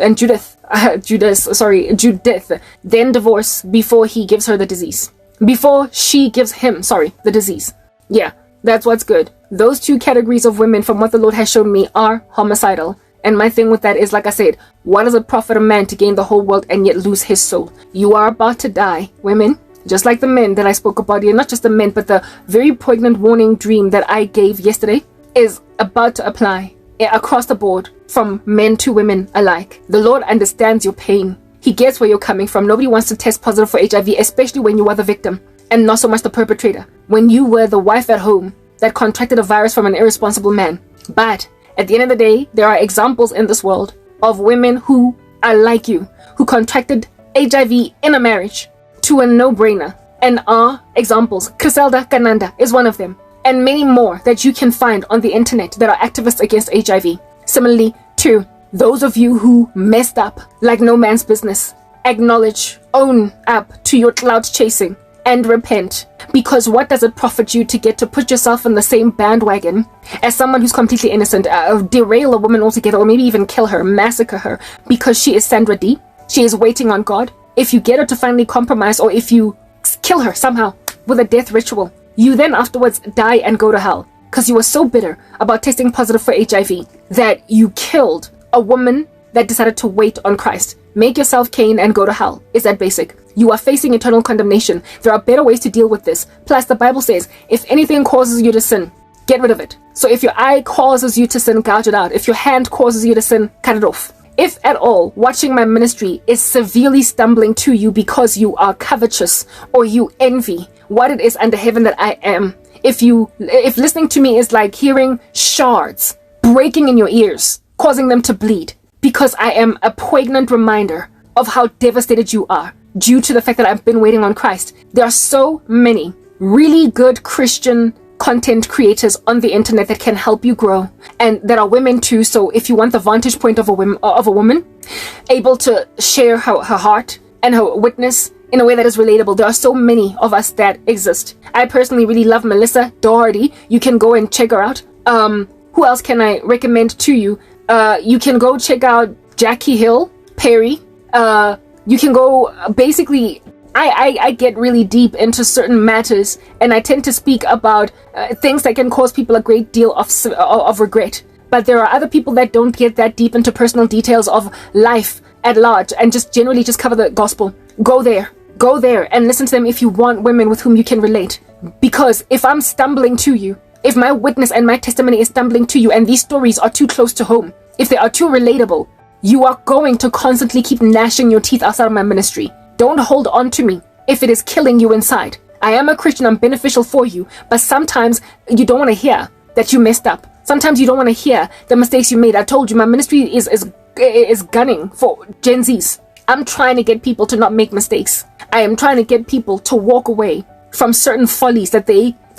then divorce before he gives her the disease. Before she gives him, the disease. Yeah, that's what's good. Those 2 categories of women, from what the Lord has shown me, are homicidal. And my thing with that is, like I said, what does it profit a man to gain the whole world and yet lose his soul? You are about to die, women. Just like the men that I spoke about here, not just the men, but the very poignant warning dream that I gave yesterday is about to apply across the board from men to women alike. The Lord understands your pain. He gets where you're coming from. Nobody wants to test positive for HIV, especially when you are the victim and not so much the perpetrator. When you were the wife at home that contracted a virus from an irresponsible man. But at the end of the day, there are examples in this world of women who are like you, who contracted HIV in a marriage to a no-brainer, and are examples. Griselda Kananda is one of them, and many more that you can find on the internet that are activists against HIV. Similarly to those of you who messed up like no man's business, acknowledge, own up to your clout chasing, and repent. Because what does it profit you to get to put yourself in the same bandwagon as someone who's completely innocent, derail a woman altogether, or maybe even kill her, massacre her, because she is Sandra D? She is waiting on God. If you get her to finally compromise, or if you kill her somehow with a death ritual, you then afterwards die and go to hell because you were so bitter about testing positive for HIV that you killed a woman that decided to wait on Christ. Make yourself Cain and go to hell. Is that basic? You are facing eternal condemnation. There are better ways to deal with this. Plus, the Bible says, if anything causes you to sin, get rid of it. So if your eye causes you to sin, gouge it out. If your hand causes you to sin, cut it off. If at all, watching my ministry is severely stumbling to you because you are covetous or you envy what it is under heaven that I am. If listening to me is like hearing shards breaking in your ears, causing them to bleed, because I am a poignant reminder of how devastated you are due to the fact that I've been waiting on Christ. There are so many really good Christian content creators on the internet that can help you grow, and that are women too. So if you want the vantage point of a woman able to share her heart and her witness in a way that is relatable, there are so many of us that exist. I personally really love Melissa Doherty. You can go and check her out. Who else can I recommend to you? You can go check out Jackie Hill Perry. You can go, basically, I get really deep into certain matters, and I tend to speak about things that can cause people a great deal of regret. But there are other people that don't get that deep into personal details of life at large and just generally just cover the gospel. Go there and listen to them if you want women with whom you can relate. Because if I'm stumbling to you, if my witness and my testimony is stumbling to you, and these stories are too close to home, if they are too relatable, you are going to constantly keep gnashing your teeth outside of my ministry. Don't hold on to me if it is killing you inside. I am a Christian, I'm beneficial for you, but sometimes you don't want to hear that you messed up. Sometimes you don't want to hear the mistakes you made. I told you, my ministry is gunning for Gen Zs. I'm trying to get people to not make mistakes. I am trying to get people to walk away from certain follies that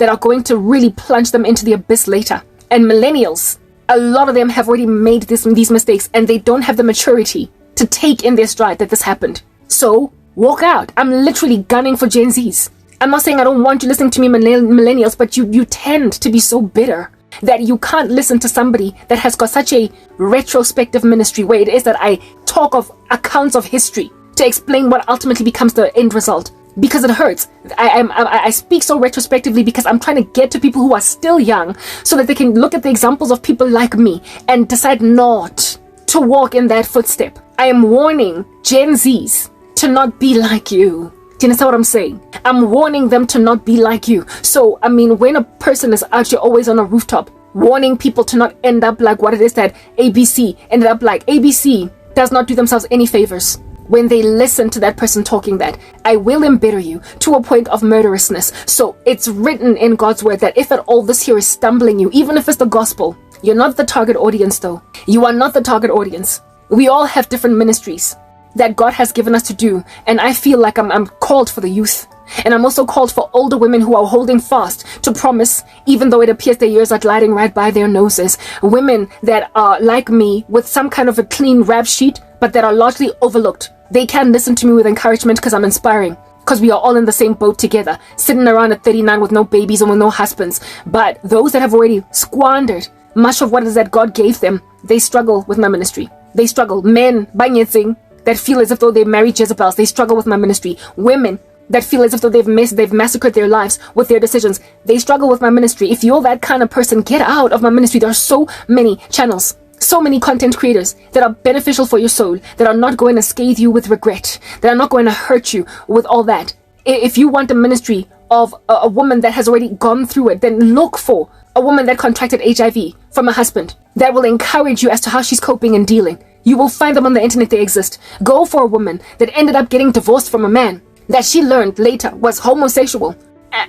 are going to really plunge them into the abyss later. And millennials, a lot of them have already made these mistakes, and they don't have the maturity to take in their stride that this happened. So walk out. I'm literally gunning for Gen Zs. I'm not saying I don't want you listening to me, millennials, but you tend to be so bitter that you can't listen to somebody that has got such a retrospective ministry, where it is that I talk of accounts of history to explain what ultimately becomes the end result. Because it hurts. I speak so retrospectively because I'm trying to get to people who are still young, so that they can look at the examples of people like me and decide not to walk in that footstep. I am warning Gen Zs to not be like you. Do you understand what I'm saying? I'm warning them to not be like you. So, I mean, when a person is out here always on a rooftop, warning people to not end up like what it is that ABC ended up like, ABC does not do themselves any favors when they listen to that person talking that. I will embitter you to a point of murderousness. So it's written in God's word that if at all this here is stumbling you, even if it's the gospel, you're not the target audience though. You are not the target audience. We all have different ministries that God has given us to do, and I feel like I'm called for the youth, and I'm also called for older women who are holding fast to promise, even though it appears their years are gliding right by their noses. Women that are like me, with some kind of a clean rap sheet, but that are largely overlooked. They can listen to me with encouragement because I'm inspiring, because we are all in the same boat together, sitting around at 39 with no babies and with no husbands. But those that have already squandered much of what it is that God gave them, they struggle with my ministry. They struggle. Men, banyetsing, that feel as if though they married Jezebels, they struggle with my ministry. Women that feel as if though they've massacred their lives with their decisions, they struggle with my ministry. If you're that kind of person, get out of my ministry. There are so many channels, so many content creators that are beneficial for your soul, that are not going to scathe you with regret, that are not going to hurt you with all that. If you want a ministry of a woman that has already gone through it, then look for a woman that contracted HIV from a husband that will encourage you as to how she's coping and dealing. You will find them on the internet. They exist. Go for a woman that ended up getting divorced from a man that she learned later was homosexual,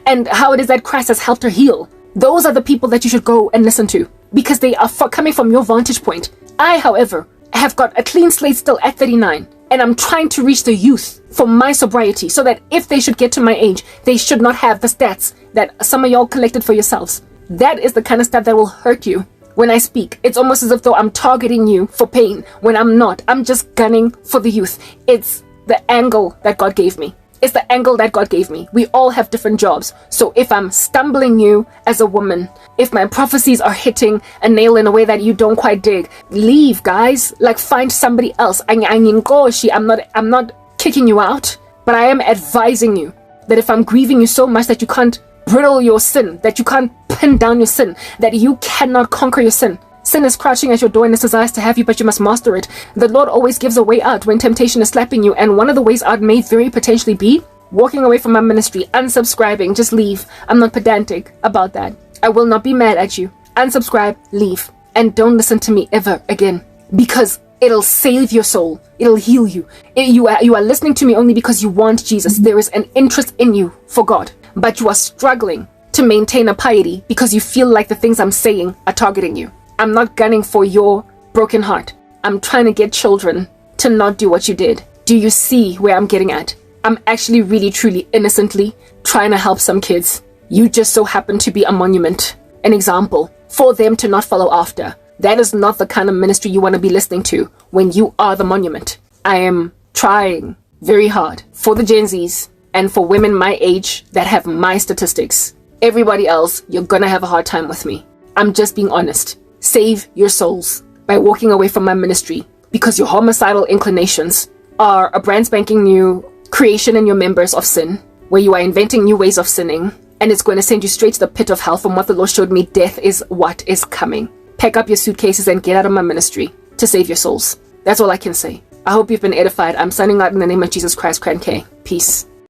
and how it is that Christ has helped her heal. Those are the people that you should go and listen to, because they are coming from your vantage point. I, however, have got a clean slate still at 39, and I'm trying to reach the youth for my sobriety, so that if they should get to my age, they should not have the stats that some of y'all collected for yourselves. That is the kind of stuff that will hurt you. When I speak, it's almost as if though I'm targeting you for pain, when I'm not. I'm just gunning for the youth. It's the angle that God gave me. It's the angle that God gave me. We all have different jobs. So if I'm stumbling you as a woman, if my prophecies are hitting a nail in a way that you don't quite dig, leave, guys. Like, find somebody else. I'm not kicking you out, but I am advising you that if I'm grieving you so much that you can't brittle your sin, that you can't pin down your sin, that you cannot conquer your sin. Sin is crouching at your door and it desires to have you, but you must master it. The Lord always gives a way out when temptation is slapping you, and one of the ways out may very potentially be walking away from my ministry, unsubscribing, just leave. I'm not pedantic about that. I will not be mad at you. Unsubscribe, leave, and don't listen to me ever again, because it'll save your soul. It'll heal you. You are listening to me only because you want Jesus. There is an interest in you for God. but you are struggling to maintain a piety because you feel like the things I'm saying are targeting you. I'm not gunning for your broken heart. I'm trying to get children to not do what you did. Do you see where I'm getting at? I'm actually really, truly, innocently trying to help some kids. You just so happen to be a monument, an example for them to not follow after. That is not the kind of ministry you want to be listening to when you are the monument. I am trying very hard for the Gen Zs and for women my age that have my statistics. Everybody else, you're gonna have a hard time with me. I'm just being honest. Save your souls by walking away from my ministry because your homicidal inclinations are a brand spanking new creation in your members of sin, where you are inventing new ways of sinning, and it's going to send you straight to the pit of hell. From what the Lord showed me, death is what is coming. Pack up your suitcases and get out of my ministry to save your souls. That's all I can say. I hope you've been edified. I'm signing out in the name of Jesus Christ, Cran K. Peace.